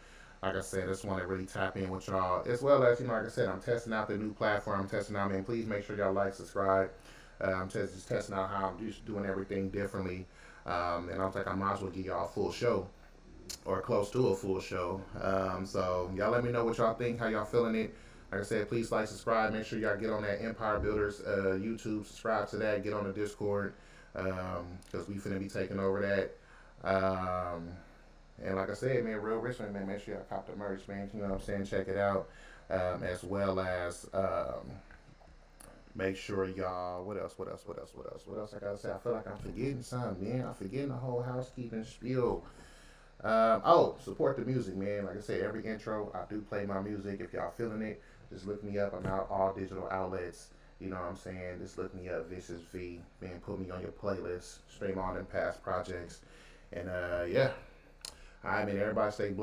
Like I said, I just want to really tap in with y'all. As well as, you know, like I said, I'm testing out the new platform. I'm testing out, man. Please make sure y'all like, subscribe. I'm just testing out how I'm just doing everything differently. And I was like, I might as well give y'all a full show or close to a full show. So y'all let me know what y'all think, how y'all feeling it. Like I said, please like, subscribe. Make sure y'all get on that Empire Builders YouTube. Subscribe to that. Get on the Discord because we finna be taking over that. And like I said, man, Real Richmond, man, make sure y'all cop the merch, man. You know what I'm saying? Check it out. As well as... make sure y'all, what else I gotta say? I feel like I'm forgetting something, man. I'm forgetting the whole housekeeping spiel. Support the music, man. Like I said, every intro, I do play my music. If y'all feeling it, just look me up. I'm out all digital outlets. You know what I'm saying? Just look me up, Vicious V. Man, put me on your playlist. Stream all them past projects. And, yeah. All right, man, everybody stay blessed.